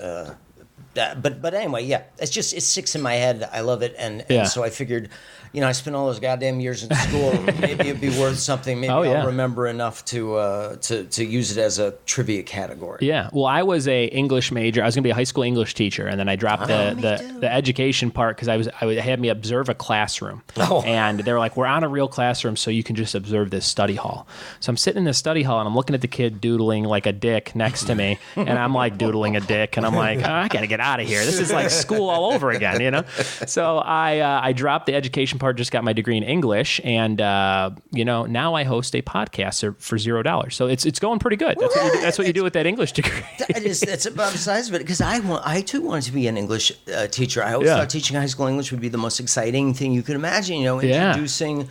But anyway, it sticks in my head. I love it, and so I figured, I spent all those goddamn years in school. Maybe it'd be worth something. Maybe I'll remember enough to use it as a trivia category. Yeah. Well, I was a English major. I was going to be a high school English teacher, and then I dropped the education part because I had me observe a classroom, and they were like, "We're on a real classroom, so you can just observe this study hall." So I'm sitting in the study hall, and I'm looking at the kid doodling like a dick next to me, and I'm like doodling a dick, and I'm like, I got to get out of here. This is like school all over again, So I dropped the education part, just got my degree in English, and now I host a podcast for $0. So it's going pretty good. That's what you do with that English degree. That's about the size of it, because I too wanted to be an English teacher. I always thought teaching high school English would be the most exciting thing you could imagine. Introducing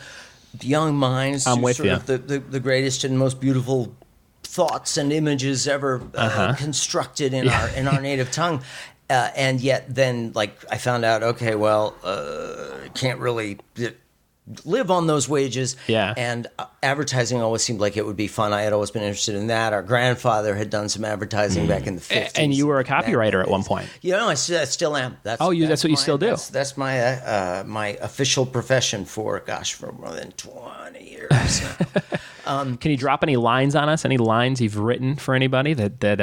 young minds to the greatest and most beautiful thoughts and images ever constructed in our native tongue. And yet then, like, I found out, okay, well, can't really live on those wages. Yeah. And advertising always seemed like it would be fun. I had always been interested in that. Our grandfather had done some advertising back in the 50s. And you were a copywriter at one point. You know, I still am. That's what you still do. That's my my official profession for more than 20 years now. Can you drop any lines on us? Any lines you've written for anybody that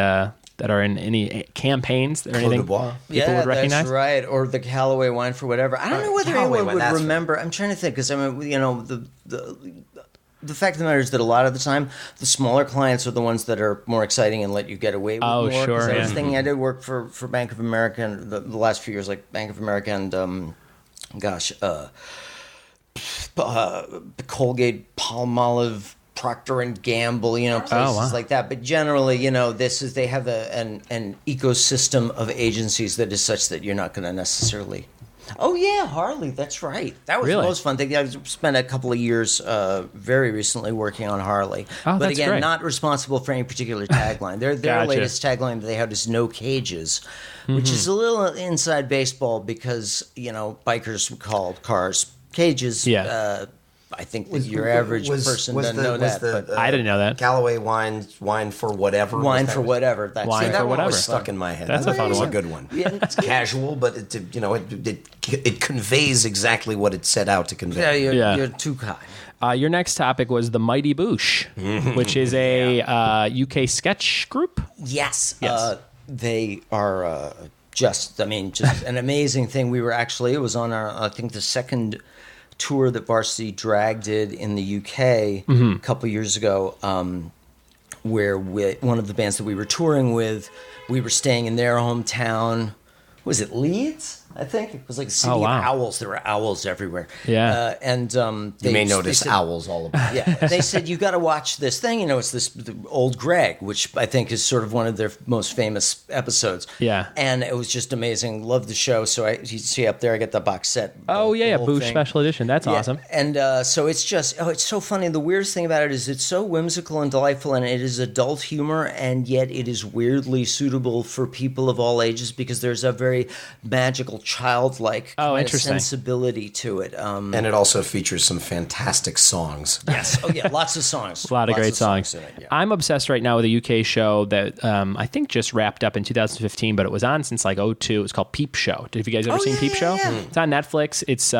are in any campaigns or anything people would recognize? That's right. Or the Callaway wine for whatever. I don't know whether anyone would remember. I'm trying to think, because I mean, you know, the fact of the matter is that a lot of the time, the smaller clients are the ones that are more exciting and let you get away with more. Oh, sure. I was thinking, I did work for Bank of America and the last few years, like Bank of America and Colgate, Palmolive, Procter and Gamble, you know, places like that. But generally, you know, they have an ecosystem of agencies that is such that you're not going to necessarily. Oh yeah, Harley. That's right. That was the most fun thing. I spent a couple of years very recently working on Harley. Oh, but that's again, great. Not responsible for any particular tagline. Their Gotcha. latest tagline that they have is "No Cages," which is a little inside baseball because, you know, bikers would call cars cages. Yeah. I think that your average person doesn't know that. I didn't know that. Callaway wine for whatever. Wine for whatever. That's wine that for one whatever. was stuck in my head. That's a fun was one. a good one. It's casual, but it conveys exactly what it set out to convey. You're too kind. Your next topic was the Mighty Boosh, which is a UK sketch group. Yes. They are just an amazing thing. We were actually, it was on I think the second tour that Varsity Drag did in the UK a couple years ago, where one of the bands that we were touring with, we were staying in their hometown. Was it Leeds? I think it was like a city of owls. There were owls everywhere. Yeah, they may notice owls all about. Yeah, they said you got to watch this thing. You know, it's the Old Greg, which I think is sort of one of their most famous episodes. Yeah, and it was just amazing. Loved the show. So you see up there, I got the box set. Boosh Special Edition. That's awesome. And so it's just it's so funny. The weirdest thing about it is it's so whimsical and delightful, and it is adult humor, and yet it is weirdly suitable for people of all ages because there's a very magical, childlike kind of sensibility to it. And it also features some fantastic songs. Yes. Oh, yeah. Lots of songs. A lot of great songs. in it, yeah. I'm obsessed right now with a UK show that I think just wrapped up in 2015, but it was on since like 2002. It was called Peep Show. Have you guys ever seen Peep Show? Yeah. It's on Netflix. It's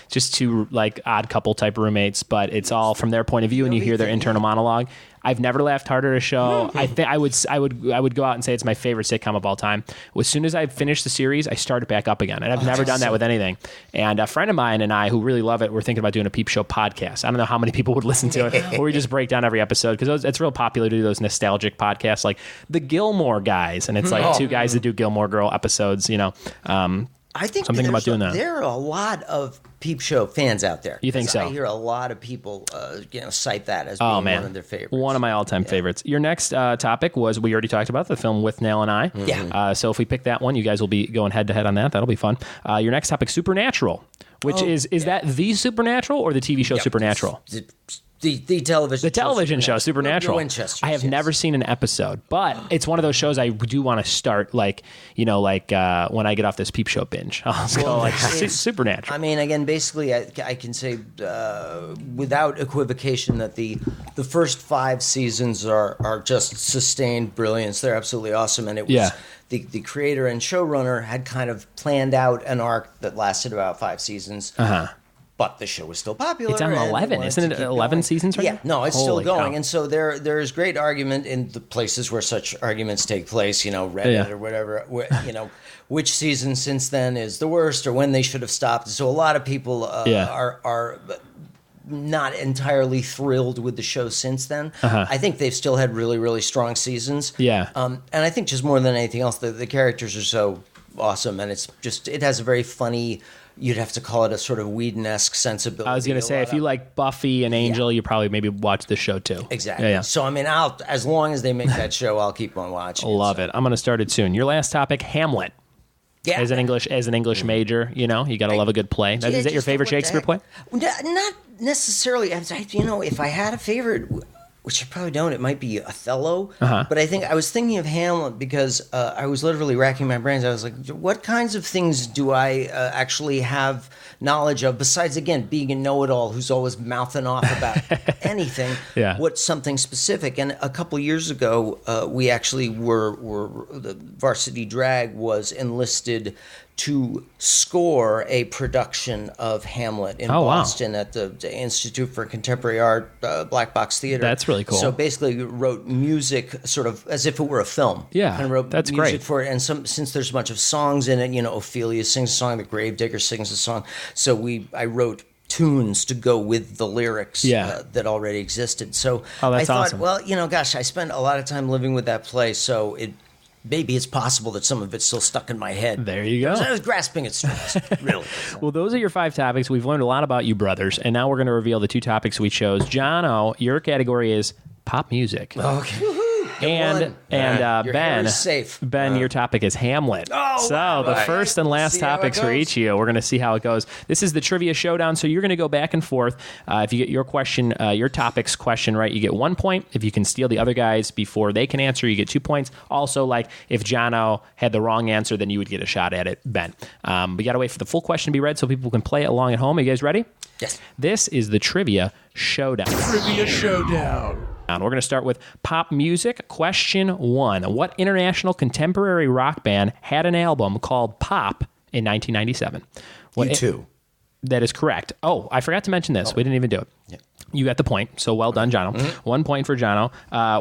just two like odd couple type roommates, but it's all from their point of view, and you hear their internal monologue. I've never laughed harder at a show. I think I would go out and say it's my favorite sitcom of all time. As soon as I finish the series, I start it back up again, and I've never done that with anything. And a friend of mine and I, who really love it, we're thinking about doing a Peep Show podcast. I don't know how many people would listen to it, where we just break down every episode because it's real popular to do those nostalgic podcasts, like the Gilmore Guys, and it's like two guys that do Gilmore Girl episodes. You know, I think something about doing that. There are a lot of Peep Show fans out there. You think so? I hear a lot of people, cite that as being one of their favorites. One of my all-time favorites. Your next topic was, we already talked about the film With Nail and I. Yeah. So if we pick that one, you guys will be going head-to-head on that. That'll be fun. Your next topic, Supernatural, which is that the Supernatural or the TV show Supernatural? The television show Supernatural. I have never seen an episode, but it's one of those shows I do want to start. Like when I get off this Peep Show binge, I'll go Supernatural. I mean, again, basically, I can say without equivocation that the first 5 seasons are just sustained brilliance. They're absolutely awesome, and it was the creator and showrunner had kind of planned out an arc that lasted about 5 seasons. But the show was still popular. It's on 11, isn't it? 11 seasons right now? Yeah, no, it's still going. And so there is great argument in the places where such arguments take place, Reddit or whatever, which season since then is the worst or when they should have stopped. So a lot of people are not entirely thrilled with the show since then. I think they've still had really, really strong seasons. Yeah. And I think just more than anything else, the characters are so awesome, and it has a very funny... You'd have to call it a sort of Whedon-esque sensibility. I was going to say, if you like Buffy and Angel, you probably maybe watch the show too. Exactly. Yeah. So, I mean, as long as they make that show, I'll keep on watching. Love it. I'm going to start it soon. Your last topic, Hamlet. Yeah. As an English major, you got to love a good play. Is that your favorite Shakespeare play? Not necessarily. If I had a favorite... which you probably don't. It might be Othello. But I was thinking of Hamlet because I was literally racking my brains. I was like, what kinds of things do I actually have knowledge of besides, again, being a know-it-all who's always mouthing off about anything? What's something specific? And a couple years ago, we actually the Varsity Drag was enlisted to score a production of Hamlet in Boston at the Institute for Contemporary Art, Black Box Theater. That's really cool. So basically wrote music sort of as if it were a film. Yeah, and wrote that's music great. for it. And since there's a bunch of songs in it, Ophelia sings a song, the Gravedigger sings a song. So I wrote tunes to go with the lyrics that already existed. So I thought, awesome. well, gosh, I spent a lot of time living with that play, so maybe it's possible that some of it's still stuck in my head. There you go. I was grasping at straws, really. Well, those are your 5 topics. We've learned a lot about you brothers, and now we're going to reveal the 2 topics we chose. Jono, your category is pop music. Okay. And your Ben, hair is safe. Ben, your topic is Hamlet. Oh, so wow. the first and last See how it topics for goes? each of you. We're going to see how it goes. This is the trivia showdown, so you're going to go back and forth. If you get your question, your topic's question right, you get 1 point. If you can steal the other guys before they can answer, you get 2 points. Also, like if Jono had the wrong answer, then you would get a shot at it, Ben. We got to wait for the full question to be read so people can play it along at home. Are you guys ready? Yes. This is the trivia showdown. Trivia Showdown. We're going to start with pop music. Question 1. What international contemporary rock band had an album called Pop in 1997? U2. That is correct. Oh, I forgot to mention this. We didn't even do it. Yeah. You got the point. So well done, Jono. 1 point for Jono.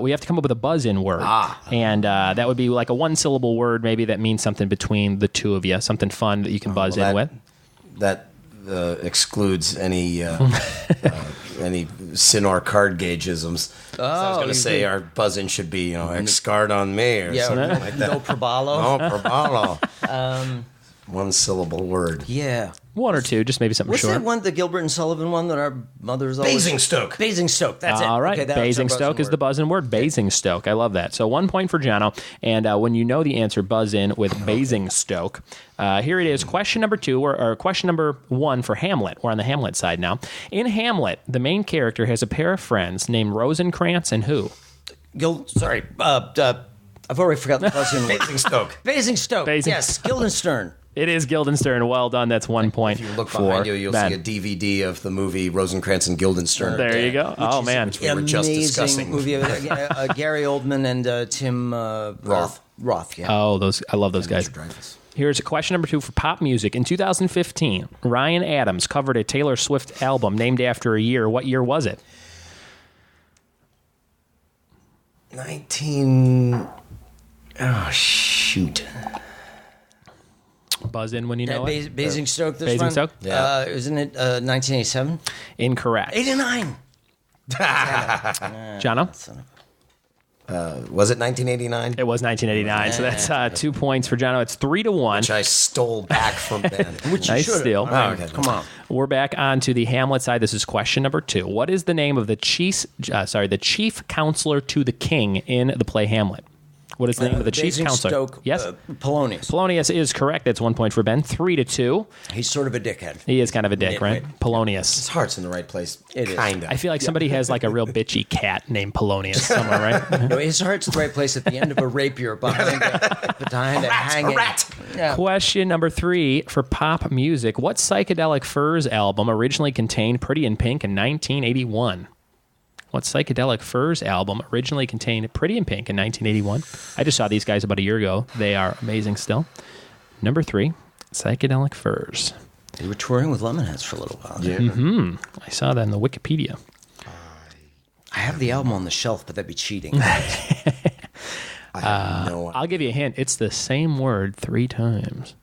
We have to come up with a buzz-in word. And that would be like a 1-syllable word maybe that means something between the two of you, something fun that you can buzz in with. That excludes any Sinor card gaugeisms. So I was going to say our buzz-in should be, X-Guard on me or something like that. No probalo. No probalo. 1-syllable word. Yeah. 1 or 2, just maybe something What's short. that one, the Gilbert and Sullivan one that our mothers always... Basingstoke. Basingstoke, that's it. All right, Okay, that's our Basingstoke is the buzz-in word. Basingstoke, I love that. So 1 point for Jono, and when you know the answer, buzz in with Basingstoke. Here it is, question number 2, or question number 1 for Hamlet. We're on the Hamlet side now. In Hamlet, the main character has a pair of friends named Rosencrantz and who? I've already forgotten the buzz-in word. Basingstoke. Basingstoke, yes, Guildenstern. It is Guildenstern. Well done. That's 1 point. If you look behind you, you'll see a DVD of the movie Rosencrantz and Guildenstern. There you go. Oh, man. Which we were just discussing. Movie. Gary Oldman and Tim Roth. Roth, yeah. Oh, I love those guys. Here's question number 2 for pop music. In 2015, Ryan Adams covered a Taylor Swift album named after a year. What year was it? Oh, shoot. Buzz in when you know it. Basingstoke, this Basingstoke? one? Yeah. Isn't it 1987? Incorrect. 89. Jono? Was it 1989? It was 1989, so that's 2 points for Jono. It's 3-1. Which I stole back from Ben. Nice steal. Okay. Come on. We're back on to the Hamlet side. This is question number 2. What is the name of the chief counselor to the king in the play Hamlet? What is the name of the chief counselor? Yes, Polonius. Polonius is correct. That's 1 point for Ben. 3-2. He's sort of a dickhead. He is kind of a dick, right? Polonius. His heart's in the right place. It is. Kind of. I feel like somebody has like a real bitchy cat named Polonius somewhere, right? No, his heart's in the right place at the end of a rapier behind a hanging. Yeah. Question number 3 for pop music. What Psychedelic Furs album originally contained Pretty in Pink in 1981? What Psychedelic Furs album originally contained Pretty in Pink in 1981? I just saw these guys about a year ago. They are amazing still. Number 3, Psychedelic Furs. They were touring with Lemonheads for a little while. Yeah. Mm-hmm. I saw that in the Wikipedia. I have the album on the shelf, but that'd be cheating. I'll give you a hint. It's the same word 3 times.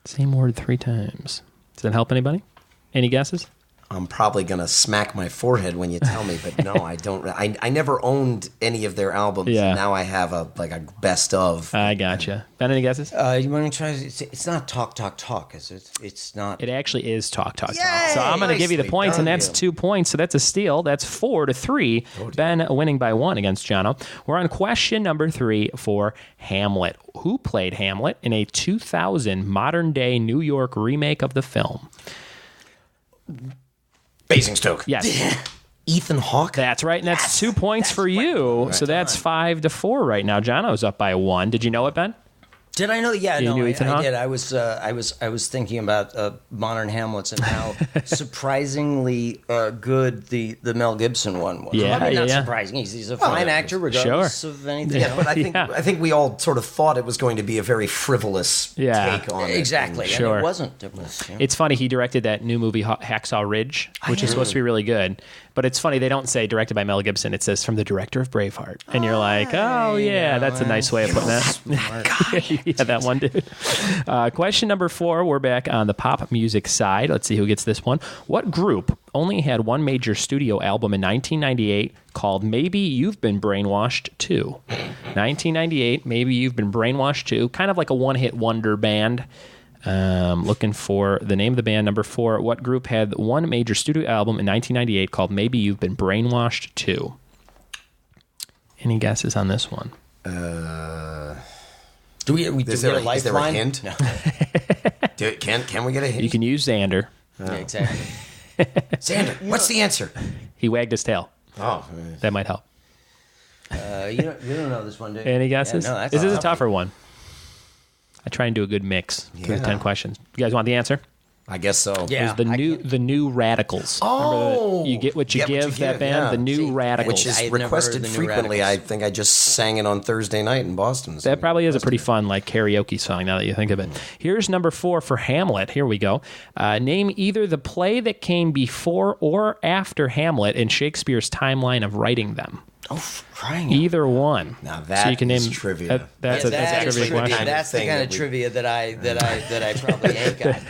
Same word 3 times. Does that help anybody? Any guesses? I'm probably going to smack my forehead when you tell me, but no, I don't. I never owned any of their albums. Yeah. Now I have a best of. I gotcha. Ben, any guesses? You want to try? It's not Talk, is it? It's not. It actually is Talk. Yay! So I'm going to give you the Nicely points, and done, that's you. 2 points. So that's a steal. That's 4-3. Ben winning by 1 against Jono. We're on question number 3 for Hamlet. Who played Hamlet in a 2000 modern-day New York remake of the film? Basingstoke. Yes. Ethan Hawke? That's right, and that's 2 points for you. Right. So that's 5-4 right now. Jono's up by 1. Did you know it, Ben? Did I know? Yeah, You knew Ethan Hawke? I did. I was thinking about modern Hamlets and how surprisingly good the Mel Gibson one was. Yeah, I mean, not yeah. surprising. He's a fine actor, regardless of anything. Yeah, but I think we all sort of thought it was going to be a very frivolous take on it. Exactly. And- Sure. And it wasn't. It was, It's funny, he directed that new movie Hacksaw Ridge, which is supposed to be really good. But it's funny, they don't say directed by Mel Gibson. It says from the director of Braveheart. And you're like, oh, yeah, that's a nice way of putting that. Yeah, that one, dude. Question number 4. We're back on the pop music side. Let's see who gets this one. What group only had one major studio album in 1998 called Maybe You've Been Brainwashed 2? 1998, Maybe You've Been Brainwashed 2. Kind of like a one-hit wonder band. Looking for the name of the band. Number 4. What group had one major studio album in 1998 called Maybe You've Been Brainwashed 2? Any guesses on this one? Do we Is get there a lifeline? is there a hint? No. Can we get a hint? You can use Xander. Yeah, exactly. Xander, what's the answer? He wagged his tail. Oh, That might help. You don't know this one, do you? Any guesses? Yeah, no, that's This is a tough. tougher one. I try and do a good mix for the 10 questions. You guys want the answer? I guess so. Yeah. The new Radicals. Oh, Remember you get what you give, that band. yeah. The new See, Radicals. Which is I had never heard requested of the New frequently. Radicals. I think I just sang it on Thursday night in Boston. That probably is a pretty fun like karaoke song now that you think of it. Here's number 4 for Hamlet. Here we go. Name either the play that came before or after Hamlet in Shakespeare's timeline of writing them. Oh, crying out. Either one. Now that is trivia. That's a That is trivia question. That's the thing kind that of we- trivia that I probably ain't got.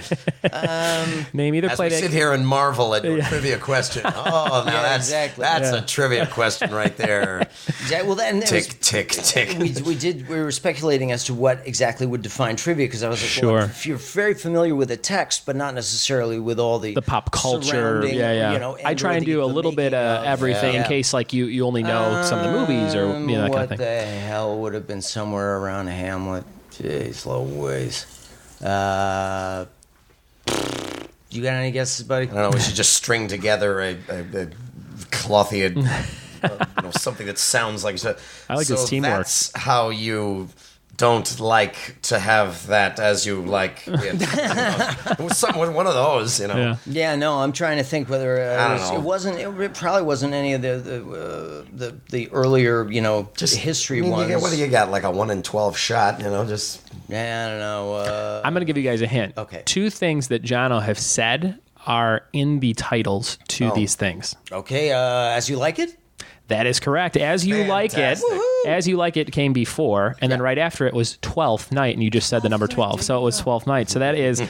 Name either As play we that sit here and marvel at your trivia question. Oh, now Yeah, exactly. that's a trivia question right there. Exactly. Well, then Tick, tick, tick. we were speculating as to what exactly would define trivia because I was like, Sure. well, if you're very familiar with the text, but not necessarily with all the pop culture. surrounding, Yeah. You know, I try and do a little bit of everything in case like you only know some of the movies or that kind of what thing. the hell would have been somewhere around Hamlet? Jeez, Louise. You got any guesses, buddy? I don't know. We should just string together a clothier, something that sounds like. I like this teamwork. That's how you don't like to have that as you like. One of those, Yeah. Yeah, no, I'm trying to think whether I don't know. it wasn't. It probably wasn't any of the earlier, history ones. What do you got? Like a 1 in 12 shot? Just. Yeah, I don't know. I'm going to give you guys a hint. Okay. 2 things that Jono have said are in the titles to these things. Okay, As You Like It? That is correct. As You Like It. Fantastic. As You Like It came before, and then right after it was 12th Night, and you just said the number 12. So it was 12th Night. So that is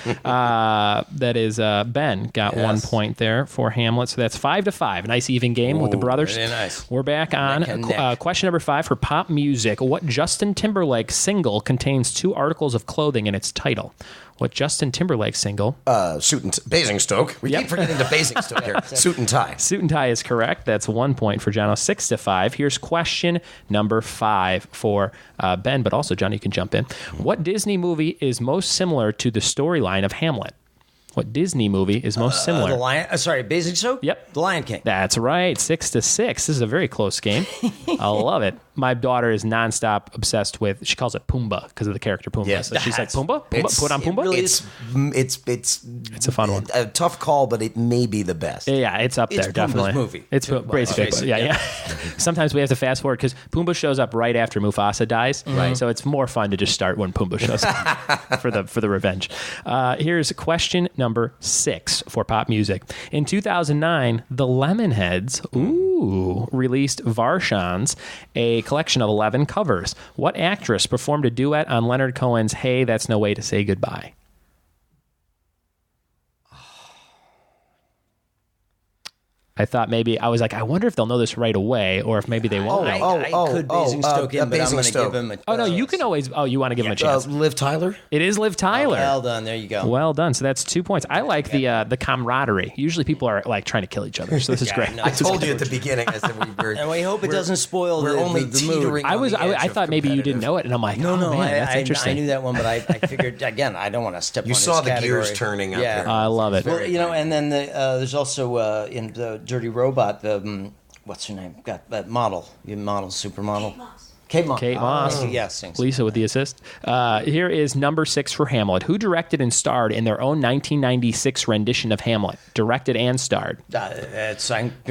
Ben got 1 point there for Hamlet. So that's 5-5. Nice even game with the brothers. very nice. We're back on Neck and neck. question number 5 for pop music. What Justin Timberlake single contains 2 articles of clothing in its title? What Justin Timberlake single? Suit and Basingstoke. We keep forgetting to Basingstoke here. Suit and tie. Suit and tie is correct. That's 1 point for Jono. 6-5. Here's question number 5 for Ben, but also John, you can jump in. What Disney movie is most similar to the storyline of Hamlet? What Disney movie is most similar? The Lion. Basingstoke? Yep. The Lion King. That's right. 6-6. This is a very close game. I love it. My daughter is nonstop obsessed with. She calls it Pumbaa because of the character Pumbaa. Yes. So she's like Pumbaa. Put on Pumbaa. really It's a fun one. A tough call, but it may be the best. Yeah, it's up It's there, Pumbaa's definitely. movie. It's basically, yeah. Sometimes we have to fast forward because Pumbaa shows up right after Mufasa dies, right? So it's more fun to just start when Pumbaa shows up for the revenge. Here's question number 6 for pop music. In 2009, the Lemonheads released Varshans, a collection of 11 covers. What actress performed a duet on Leonard Cohen's "Hey, That's No Way to Say Goodbye"? I thought I was like, I wonder if they'll know this right away, or if maybe they won't know. I could Basingstoke in, but I'm going to give him a... Oh, no, you can always... Oh, you want to give him a chance. Liv Tyler? It is Liv Tyler. Well done. There you go. Well done. So that's 2 points. I like the camaraderie. Usually people are like trying to kill each other, so this is great. I told you at the beginning. I said And we hope it doesn't spoil we're the only the mood. teetering on the edge I of thought maybe you didn't competitive. know it, and I'm like, No, man, that's interesting. I knew that one, but I figured, again, I don't want to step on You his saw the category. gears turning out there. I love it. Well, and then there's also in Dirty Robot, the what's her name? Got that model, supermodel. Kate Moss. Kate Moss. Yes. Lisa with the assist. Here is number 6 for Hamlet. Who directed and starred in their own 1996 rendition of Hamlet? Directed and starred. It's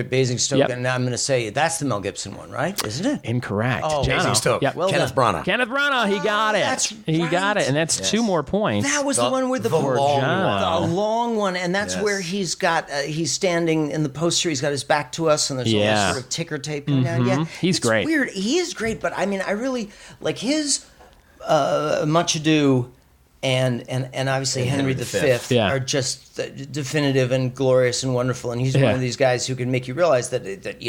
Basingstoke, Yep. and I'm going to say that's the Mel Gibson one, right? Isn't it? Incorrect. Oh, Jono. Basingstoke. Yep. Well Kenneth done. Branagh. Kenneth Branagh, he got it. That's He got right. it, and that's 2 more points. That was the one with the long Jono. the long one, and that's Yes. where he's got he's standing in the poster. He's got his back to us, and there's all Yeah. this sort of ticker tape going down. Yeah, He's it's great. Weird. He is great, but I mean, I really like his Much Ado. And obviously Henry V Yeah. are just definitive and glorious and wonderful. And he's one of these guys who can make you realize that that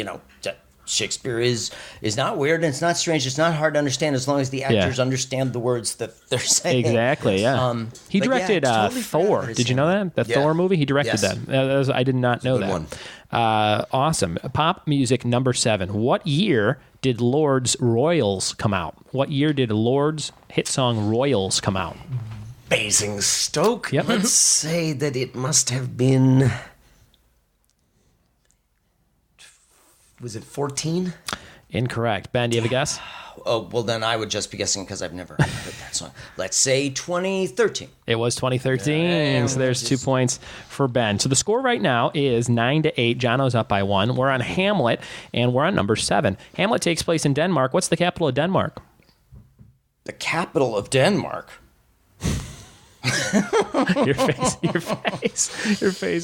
Shakespeare is not weird and it's not strange. It's not hard to understand as long as the actors understand the words that they're saying. Exactly, yeah. He but yeah, directed totally forgot Thor. about his Did you know that? The Yeah. Thor movie? He directed Yes. that. I did not know Good that. one. Awesome. Pop music number 7. What year did Lord's Royals come out? What year did Lord's hit song Royals come out? Basingstoke. Yep. Let's say that it must have been. Was it 14? Incorrect. Ben, do you have a guess? Oh, well, then I would just be guessing because I've never heard that song. Let's say 2013. It was 2013, so there's 2 points for Ben. So the score right now is 9-8. Jono's up by 1. We're on Hamlet, and we're on number 7. Hamlet takes place in Denmark. What's the capital of Denmark? The capital of Denmark. Your face.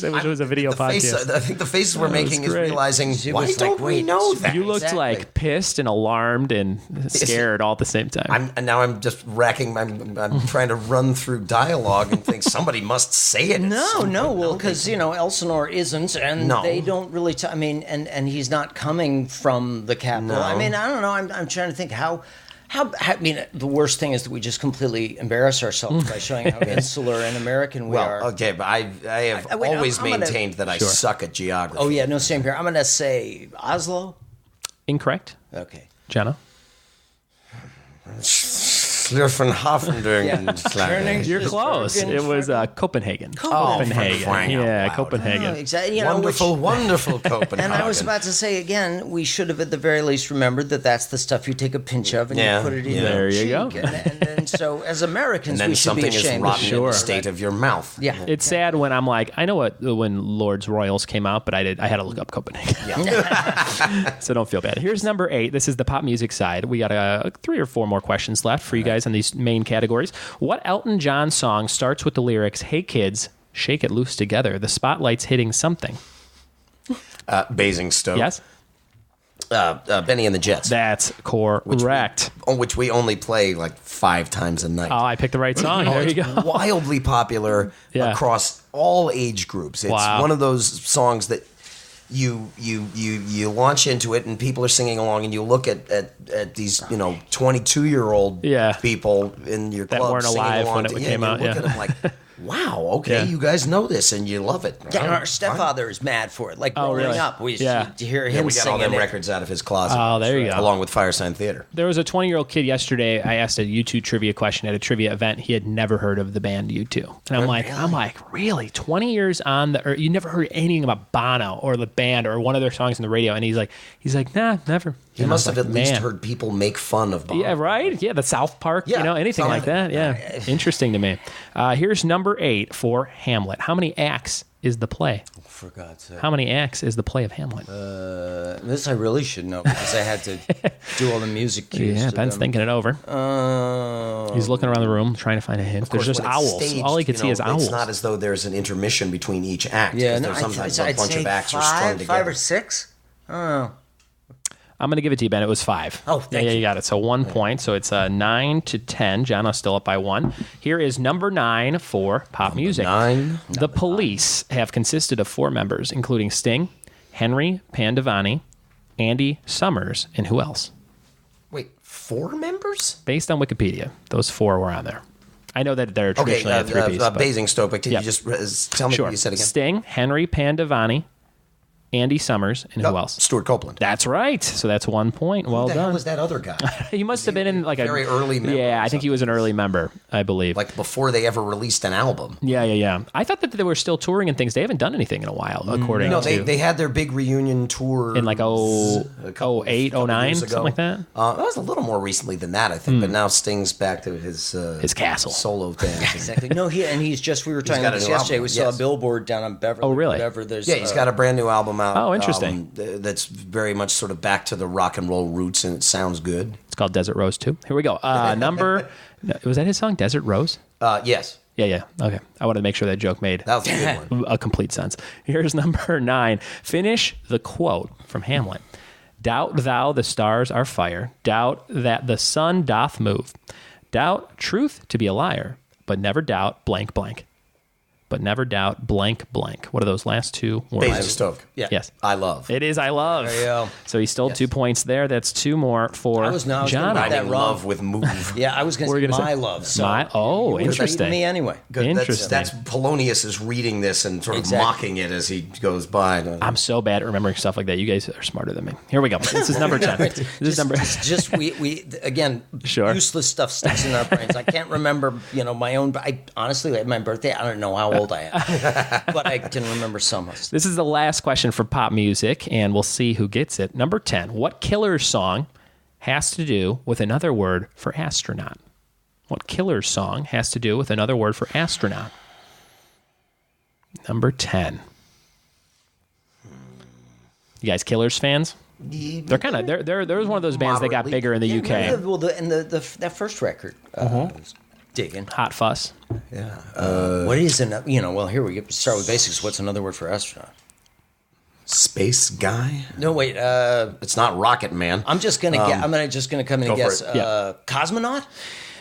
I wish it was a video podcast. I think the faces we're making is great. realizing, She why was don't like, we wait, know that? You looked Exactly. like pissed and alarmed and scared all at the same time. I'm just racking. I'm trying to run through dialogue and think somebody must say it. No, well, because Elsinore isn't, and No. they don't really. I mean, and he's not coming from the capital. No. I mean, I don't know. I'm trying to think how. I mean, the worst thing is that we just completely embarrass ourselves by showing how insular and American we are. Well, okay, but I have wait, always I'm gonna- maintained that I suck at geography. Oh yeah, no, same here. I'm gonna say Oslo. Incorrect. Okay. Jono? You're close. It was Copenhagen. Copenhagen. Yeah, Copenhagen. Exactly. Wonderful Copenhagen. And I was about to say again, we should have at the very least remembered that that's the stuff you take a pinch of and you put it in your There you go. cheek. And so, as Americans, and then we should be something is ashamed. rotten in Sure. the state of your mouth. Yeah. It's sad when I'm like, I know when Lord's Royals came out, but I had to look up Copenhagen. So don't feel bad. Here's number 8. This is the pop music side. We got 3 or 4 more questions left for you guys on these main categories. What Elton John song starts with the lyrics, "Hey kids, shake it loose together. The spotlight's hitting something"? Basingstoke. Yes? Benny and the Jets. That's correct. Which we only play like 5 times a night. Oh, I picked the right song. There you go. Wildly popular Yeah. across all age groups. It's Wow. one of those songs that you launch into it and people are singing along, and you look at these 22-year-old people in your That club weren't singing alive along when it to, came and out, you look yeah. at them like, wow, okay, Yeah. you guys know this and you love it. Yeah, and our stepfather is mad for it. Like growing really? up, we used Yeah. to hear Yeah, him we got singing all them it. records out of his closet. Oh, there you go. Along with Firesign Theater. There was a 20-year-old kid yesterday. I asked a U2 trivia question at a trivia event. He had never heard of the band U2, and I'm like, really? 20 years on the earth, you never heard anything about Bono or the band or one of their songs on the radio? And he's like, nah, never. He And I must was have like, at least man. heard people make fun of Bob. Yeah, right? Yeah, the South Park, Yeah, anything like that. Yeah, interesting to me. Here's number 8 for Hamlet. How many acts is the play? For God's sake. How many acts is the play of Hamlet? This I really should know because I had to do all the music cues. Yeah, to Ben's them. thinking it over. He's looking around the room trying to find a hint. There's just When it's owls. staged, All he could see is owls. It's not as though there's an intermission between each act. Yeah, 'cause no, there's sometimes I'd a bunch say of acts are strung together. 5 or 6. I'm going to give it to you, Ben. It was 5. Oh, thank yeah, you. you got it. So 1 point. So it's 9-10. Jono's still up by 1. Here is number 9 for pop music. 9. The Police have consisted of 4 members, including Sting, Henry Pandavani, Andy Summers, and who else? Wait, 4 members? Based on Wikipedia, those 4 were on there. I know that they're Okay, traditionally a 3-piece. but- Basingstoke, but can Yep. you just tell me Sure. what you said again? Sting, Henry Pandavani, Andy Summers, and who else? Stuart Copeland. That's right. So that's 1 point. Well Who the done. hell was that other guy? He must have been in like very early member Yeah, or I think he was an early member, I believe. Like before they ever released an album. Yeah. I thought that they were still touring and things. They haven't done anything in a while, according No, to... they had their big reunion tour in like 08, 09, something like that. That was a little more recently than that, I think. But now Sting's back to his castle solo thing. Exactly. No, he's just. We were talking got about a this new yesterday. album, We saw yes. a billboard down on Beverly. Oh, really? Whatever. There's, Yeah, he's got a brand new album out. Oh, interesting. That's very much sort of back to the rock and roll roots, and it sounds good. It's called Desert Rose, too. Here we go. Was that his song, Desert Rose? Yes. Yeah. Okay. I wanted to make sure that joke made That was a good one. a complete sense. Here's number 9. Finish the quote from Hamlet. Doubt thou the stars are fire. Doubt that the sun doth move. Doubt truth to be a liar, but never doubt blank blank. But never doubt blank blank. What are those last two words? Basingstoke. Yeah. Yes. I love. It is I love. There you go. So he stole 2 points there. That's 2 more for I was gonna John. get that Finding wrong. love with move. Yeah, I was going What were to you say gonna my say? love. So Interesting. Me anyway. Good. Interesting. That's Polonius is reading this and sort of Exactly. mocking it as he goes by. I'm so bad at remembering stuff like that. You guys are smarter than me. Here we go. This is number 10. This is number... Just we again. Sure. Useless stuff sticks in our brains. I can't remember. My own. I honestly, at my birthday, I don't know how old I am, but I can remember so much. This is the last question for pop music, and we'll see who gets it. Number 10. What Killers song has to do with another word for astronaut? What Killers song has to do with another word for astronaut? Number 10. You guys Killers fans? They're kind of they're one of those bands that got bigger in the UK. Yeah, well, that first record, was digging. Hot Fuss. Yeah. What is well, here we get start with basics. What's another word for astronaut? Space guy? No, wait. It's not Rocket Man. I'm just gonna get. I'm just gonna come in and go for guess. it. Yeah. Cosmonaut.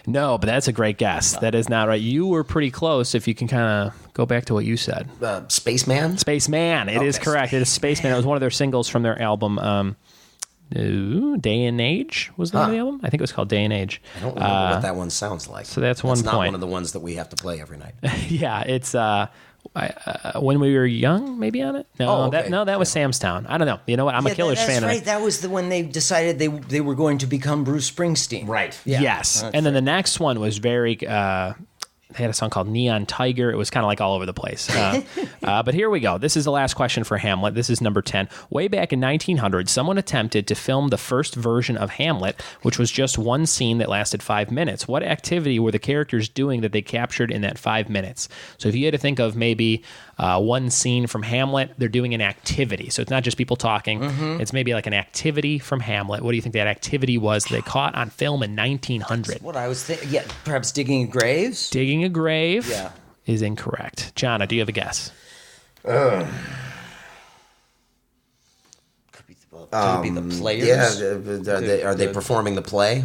No, but that's a great guess. That is not right. You were pretty close if you can kind of go back to what you said. Spaceman? Spaceman. It is correct. It is Spaceman. It was one of their singles from their album, Day and Age was the name of the album? I think it was called Day and Age. I don't remember what that one sounds like. So that's 1 It's not point. one of the ones that we have to play every night. Yeah, it's When We Were Young, maybe on it? No, okay. that was Sam's Town. I don't know. You know what? I'm a Killers that's fan right. of it. That was when they decided they were going to become Bruce Springsteen. Right. Yeah. Yes. That's And then the next one was very... they had a song called Neon Tiger. It was kind of like all over the place. But here we go. This is the last question for Hamlet. This is number 10. Way back in 1900, someone attempted to film the first version of Hamlet, which was just one scene that lasted 5 minutes. What activity were the characters doing that they captured in that 5 minutes? So if you had to think of maybe one scene from Hamlet, they're doing an activity. So it's not just people talking. Mm-hmm. It's maybe like an activity from Hamlet. What do you think that activity was they caught on film in 1900? That's what I was thinking. Yeah, perhaps digging graves. Digging a grave Yeah. is incorrect. Jonna, do you have a guess? Could it be the players? Yeah. Are they performing the play?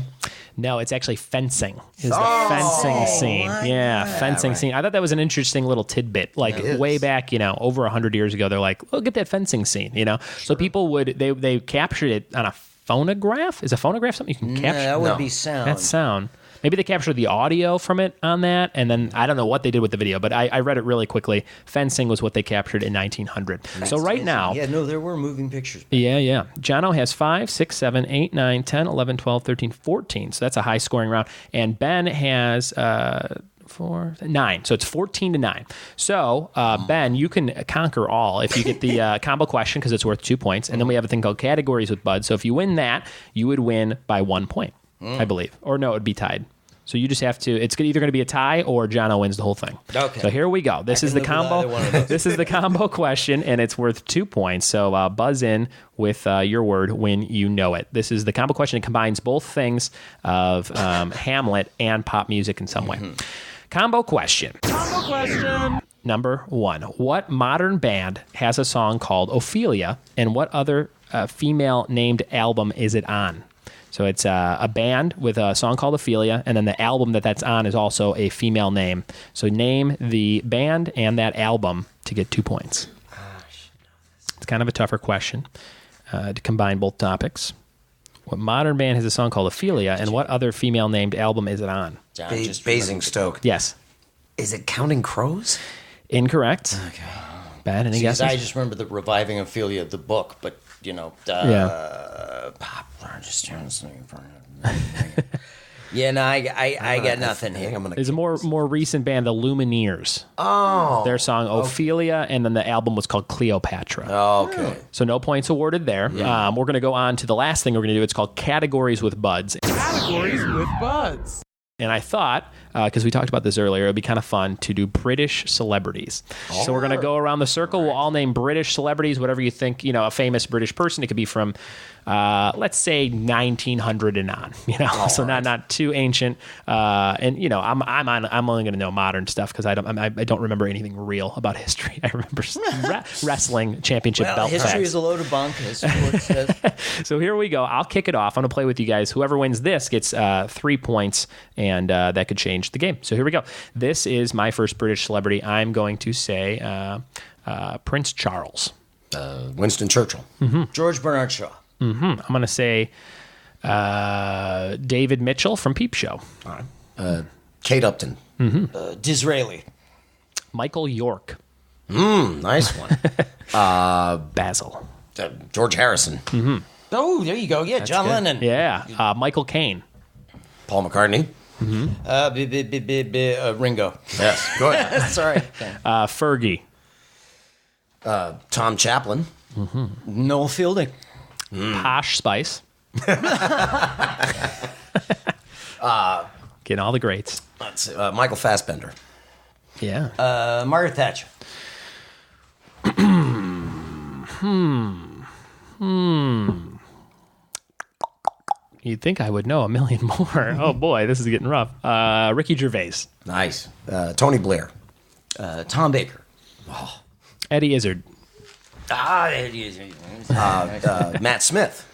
No, it's actually fencing. Is the fencing scene? Yeah, fencing scene. I thought that was an interesting little tidbit. Like way back, over 100 years ago, they're like, "Look at that fencing scene." So people would they captured it on a phonograph. Is a phonograph something you can capture? That would be sound. That's sound. Maybe they captured the audio from it on that, and then I don't know what they did with the video, but I read it really quickly. Fencing was what they captured in 1900. So right now... Yeah, no, there were moving pictures. Yeah. Jono has 5, 6, 7, 8, 9, 10, 11, 12, 13, 14. So that's a high-scoring round. And Ben has 9. So it's 14-9. So, Ben, you can conquer all if you get the combo question because it's worth 2 points. And then we have a thing called categories with Bud. So if you win that, you would win by 1 point, I believe. Or no, it would be tied. So you just have to. It's either going to be a tie or Jono wins the whole thing. Okay. So here we go. This is the combo. This is the combo question, and it's worth 2 points. So buzz in with your word when you know it. This is the combo question. It combines both things of Hamlet and pop music in some way. Combo question. Number 1. What modern band has a song called Ophelia, and what other female named album is it on? So it's a band with a song called Ophelia, and then the album that's on is also a female name. So name the band and that album to get 2 points. It's kind of a tougher question to combine both topics. What modern band has a song called Ophelia, and what other female named album is it on? Basingstoke. Yes. Is it Counting Crows? Incorrect. Okay. Ben, any guesses? I just remember the Reviving Ophelia, the book, but, Yeah, no, I got nothing here. There's a more recent band, the Lumineers. Oh. Their song Ophelia, and then the album was called Cleopatra. Okay. So no points awarded there. Yeah. We're going to go on to the last thing we're going to do. It's called Categories with Buds. Categories with Buds. And I thought, because we talked about this earlier, it would be kind of fun to do British celebrities. So we're going to go around the circle. We'll all name British celebrities, whatever you think, a famous British person. It could be from, let's say, 1900 and on. So not too ancient. And I'm only going to know modern stuff because I don't remember anything real about history. I remember wrestling championship belt history facts. is a load of bunk, as Ford says. So here we go. I'll kick it off. I'm going to play with you guys. Whoever wins this gets 3 points, and that could change the game. So here we go. This is my first British celebrity. I'm going to say Prince Charles. Winston Churchill. Mm-hmm. George Bernard Shaw. Mm-hmm. I'm going to say David Mitchell from Peep Show. All right. Kate Upton. Mm-hmm. Disraeli. Michael York. Nice one. Basil. George Harrison. Mm-hmm. Oh, there you go. Yeah, John Lennon. Yeah. Michael Caine. Paul McCartney. Mm-hmm. Ringo. Yes, good. Sorry. Fergie. Tom Chaplin. Mm-hmm. Noel Fielding. Posh Spice. Getting all the greats. Let's see, Michael Fassbender. Yeah. Margaret Thatcher. You'd think I would know a million more. Oh boy, this is getting rough. Ricky Gervais. Nice. Tony Blair. Tom Baker. Eddie Izzard. Matt Smith.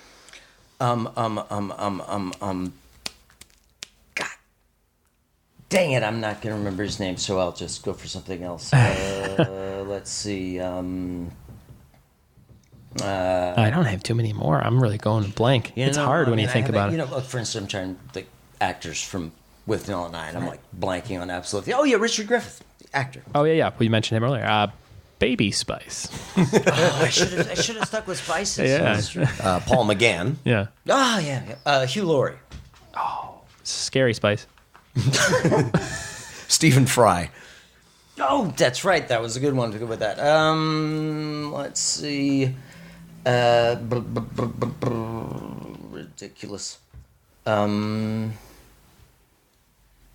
God. Dang it, I'm not going to remember his name, so I'll just go for something else. Let's see. I don't have too many more. I'm really going blank. It's hard when you think about it. Look, for instance, I'm trying to think actors from With Vanilla and I, and I'm like blanking on absolutely. Oh, yeah, Richard Griffith, the actor. Oh, yeah. We mentioned him earlier. Baby Spice. I should have stuck with spices. Yeah. Paul McGann. Yeah. Oh, yeah. Hugh Laurie. Oh, Scary Spice. Stephen Fry. Oh, that's right. That was a good one to go with that. Let's see. Ridiculous.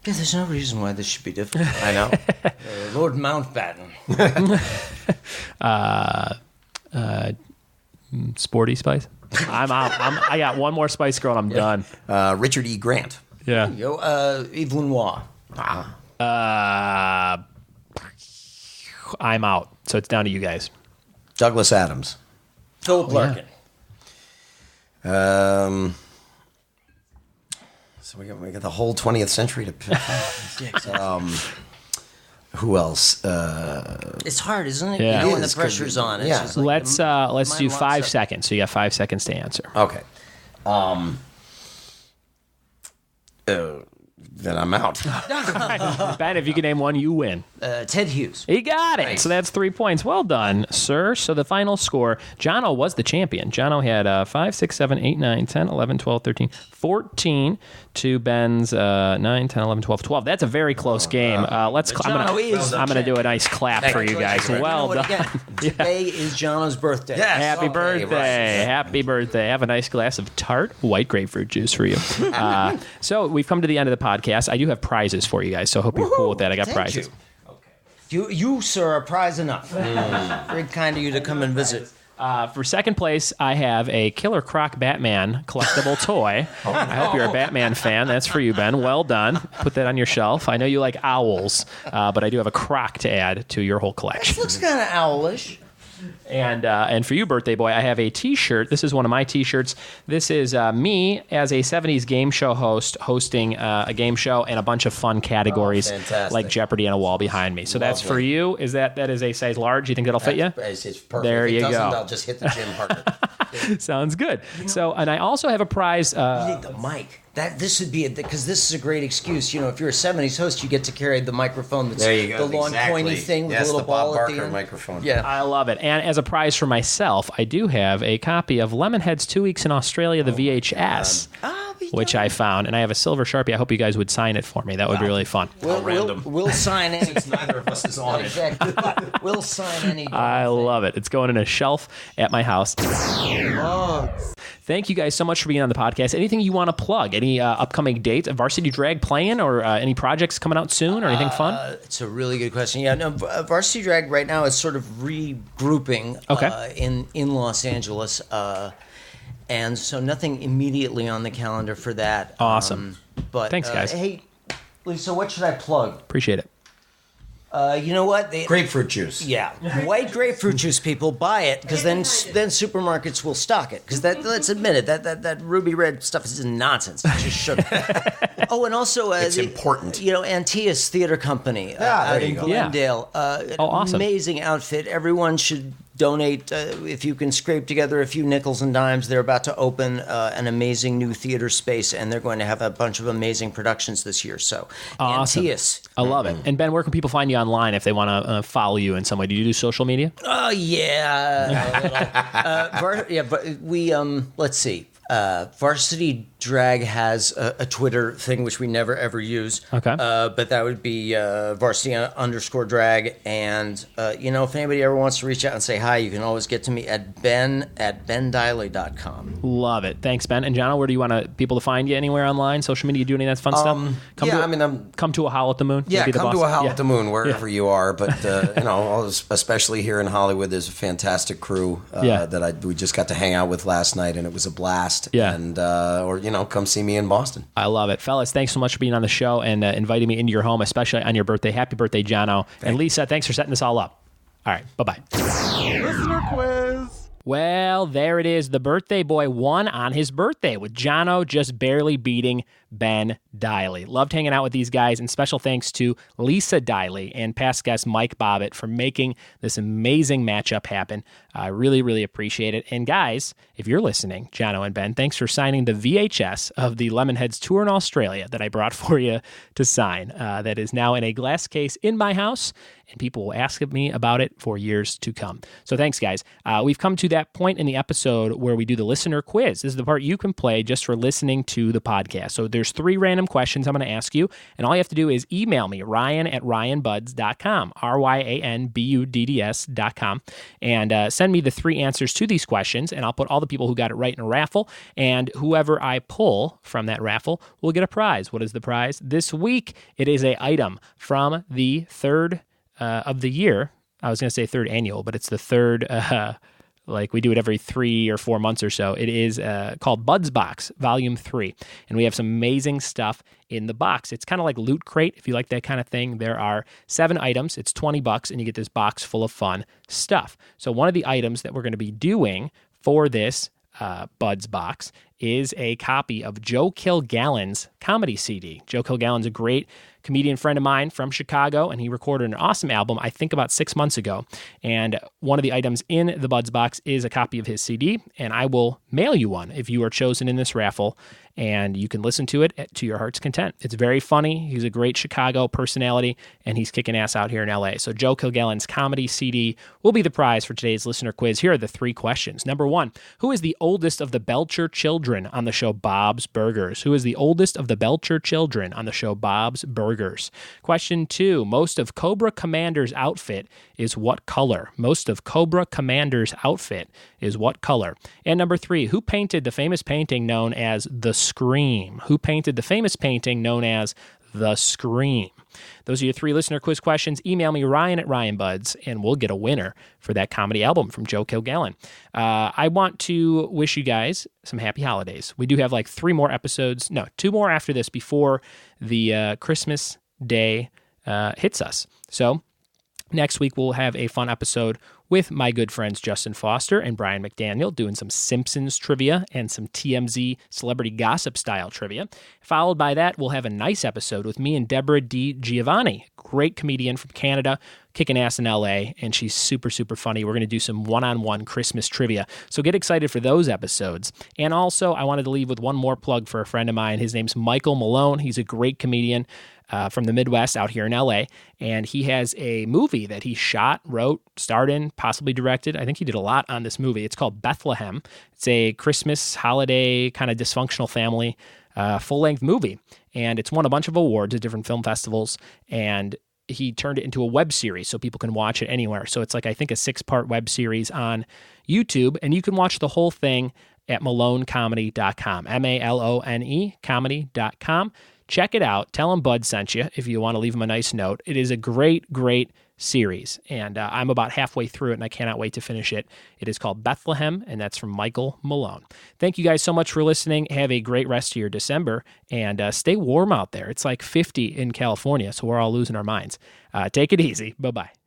Yeah, there's no reason why this should be difficult. I know. Lord Mountbatten. Sporty Spice. I'm out. I got one more Spice Girl and I'm done. Richard E. Grant. Yeah. Yves Lenoir. I'm out. So it's down to you guys. Douglas Adams. Philip Larkin. So we got the whole 20th century to pick. Who else? It's hard, isn't it? Yeah. When the pressure's on. It's just like let's do 5 seconds. So you got 5 seconds to answer. Okay. Then I'm out. Ben, if you can name one, you win. Ted Hughes. He got it. So that's 3 points. Well done, sir. So the final score, Jono was the champion. Jono had 5, 6, 7, 8, 9, 10, 11, 12, 13, 14 to Ben's 9, 10, 11, 12, 12. That's a very close game. I'm going to do a nice clap for you guys. Well done. Again, today is Jono's birthday. Yes. Happy birthday. Right. Happy birthday. Have a nice glass of tart white grapefruit juice for you. So we've come to the end of the podcast. I do have prizes for you guys, so I hope you're cool with that. I got prizes. You, sir, are prize enough. Very kind of you to come and visit. For second place, I have a Killer Croc Batman collectible toy. I hope you're a Batman fan. That's for you, Ben. Well done. Put that on your shelf. I know you like owls, but I do have a croc to add to your whole collection. This looks kind of owlish. And for you, birthday boy, I have a T-shirt. This is one of my T-shirts. This is me as a 70s game show host hosting a game show and a bunch of fun categories like Jeopardy and a wall behind me. So that's for you. That is a size large? You think that'll fit you? It's perfect. There you if it doesn't, go. I'll just hit the gym harder. Sounds good. So, and I also have a prize. You need the mic. This would be because this is a great excuse. If you're a '70s host, you get to carry the microphone. That's there you go. The long pointy thing with yes, a little the ball Bob at the Barker end. microphone. Yeah, I love it. And as a prize for myself, I do have a copy of Lemonhead's 2 Weeks in Australia, the VHS, which I found, and I have a silver Sharpie. I hope you guys would sign it for me. That would be really fun. We'll sign it. Since neither of us is on it. Exactly. We'll sign any. I love it. It's going in a shelf at my house. Bugs. Thank you guys so much for being on the podcast. Anything you want to plug? Any upcoming dates? Varsity Drag playing, or any projects coming out soon, or anything fun? It's a really good question. Yeah, no, Varsity Drag right now is sort of regrouping in Los Angeles, and so nothing immediately on the calendar for that. Awesome. But thanks, guys. Hey, Lisa, what should I plug? Appreciate it. You know what? Grapefruit juice. Yeah, white grapefruit juice. People buy it because then supermarkets will stock it. Because let's admit it, that ruby red stuff is nonsense. It's just sugar. Oh, and also it's important. Antias Theater Company there in you go. Glendale. Awesome. Amazing outfit. Everyone should donate if you can scrape together a few nickels and dimes. They're about to open an amazing new theater space, and they're going to have a bunch of amazing productions this year. So, awesome. Antias. I love it. And Ben, where can people find you online if they want to follow you in some way? Do you do social media? Oh yeah, but we let's see. Varsity Drag has a Twitter thing which we never ever use. Okay. But that would be varsity_drag. And if anybody ever wants to reach out and say hi, you can always get to me at ben@bendiley.com. Love it. Thanks, Ben. And Jono, where do you want people to find you? Anywhere online, social media? Do any of that fun stuff? Come to a Howl at the Moon. Yeah, come to a Howl at the Moon wherever you are. But especially here in Hollywood, there's a fantastic crew that we just got to hang out with last night, and it was a blast. Yeah. And come see me in Boston. I love it, fellas. Thanks so much for being on the show and inviting me into your home, especially on your birthday. Happy birthday, Jono. And Lisa, thanks for setting this all up. All right, bye-bye. Listener quiz. Well, there it is. The birthday boy won on his birthday with Jono just barely beating Ben Diley. Loved hanging out with these guys, and special thanks to Lisa Diley and past guest Mike Bobbitt for making this amazing matchup happen. I really, really appreciate it. And guys, if you're listening, Jono and Ben, thanks for signing the VHS of the Lemonheads tour in Australia that I brought for you to sign. That is now in a glass case in my house, and people will ask me about it for years to come. So thanks, guys. We've come to that point in the episode where we do the listener quiz. This is the part you can play just for listening to the podcast. So there's 3 random questions I'm going to ask you, and all you have to do is email me, ryan@ryanbuds.com, ryanbuds.com, and send me the 3 answers to these questions, and I'll put all the people who got it right in a raffle, and whoever I pull from that raffle will get a prize. What is the prize? This week, it is an item from the 3rd of the year. I was going to say 3rd annual, but it's the 3rd like we do it every 3 or 4 months or so. It is called Buds Box, Volume 3. And we have some amazing stuff in the box. It's kind of like Loot Crate, if you like that kind of thing. There are 7 items. It's $20, and you get this box full of fun stuff. So one of the items that we're going to be doing for this Buds Box is a copy of Joe Kilgallen's comedy CD. Joe Kilgallen's a great comedian friend of mine from Chicago, and he recorded an awesome album, I think about 6 months ago. And one of the items in the Buds Box is a copy of his CD, and I will mail you one if you are chosen in this raffle, and you can listen to it to your heart's content. It's very funny. He's a great Chicago personality, and he's kicking ass out here in LA. So Joe Kilgallen's comedy CD will be the prize for today's listener quiz. Here are the 3 questions. Number 1, who is the oldest of the Belcher children on the show Bob's Burgers? Who is the oldest of the Belcher children on the show Bob's Burgers? Question 2, most of Cobra Commander's outfit is what color? Most of Cobra Commander's outfit is what color? And number 3, who painted the famous painting known as The Scream? Who painted the famous painting known as The Scream? Those are your 3 listener quiz questions. Email me, Ryan@RyanBuds, and we'll get a winner for that comedy album from Joe Kilgallen. I want to wish you guys some happy holidays. We do have like 3 more episodes. No, 2 more after this before the Christmas day hits us. So next week we'll have a fun episode with my good friends Justin Foster and Brian McDaniel doing some Simpsons trivia and some TMZ celebrity gossip style trivia. Followed by that, we'll have a nice episode with me and Deborah D. Giovanni, great comedian from Canada, kicking ass in LA, and she's super, super funny. We're going to do some one-on-one Christmas trivia. So get excited for those episodes. And also, I wanted to leave with one more plug for a friend of mine. His name's Michael Malone. He's a great comedian from the Midwest out here in LA. And he has a movie that he shot, wrote, starred in, possibly directed. I think he did a lot on this movie. It's called Bethlehem. It's a Christmas holiday kind of dysfunctional family full-length movie. And it's won a bunch of awards at different film festivals. And he turned it into a web series so people can watch it anywhere. So it's like, I think, a 6-part web series on YouTube. And you can watch the whole thing at malonecomedy.com, MALONE comedy.com. Check it out. Tell him Bud sent you if you want to leave him a nice note. It is a great, great series, and I'm about halfway through it, and I cannot wait to finish it. It is called Bethlehem, and that's from Michael Malone. Thank you guys so much for listening. Have a great rest of your December, and stay warm out there. It's like 50 in California, so we're all losing our minds. Take it easy. Bye-bye.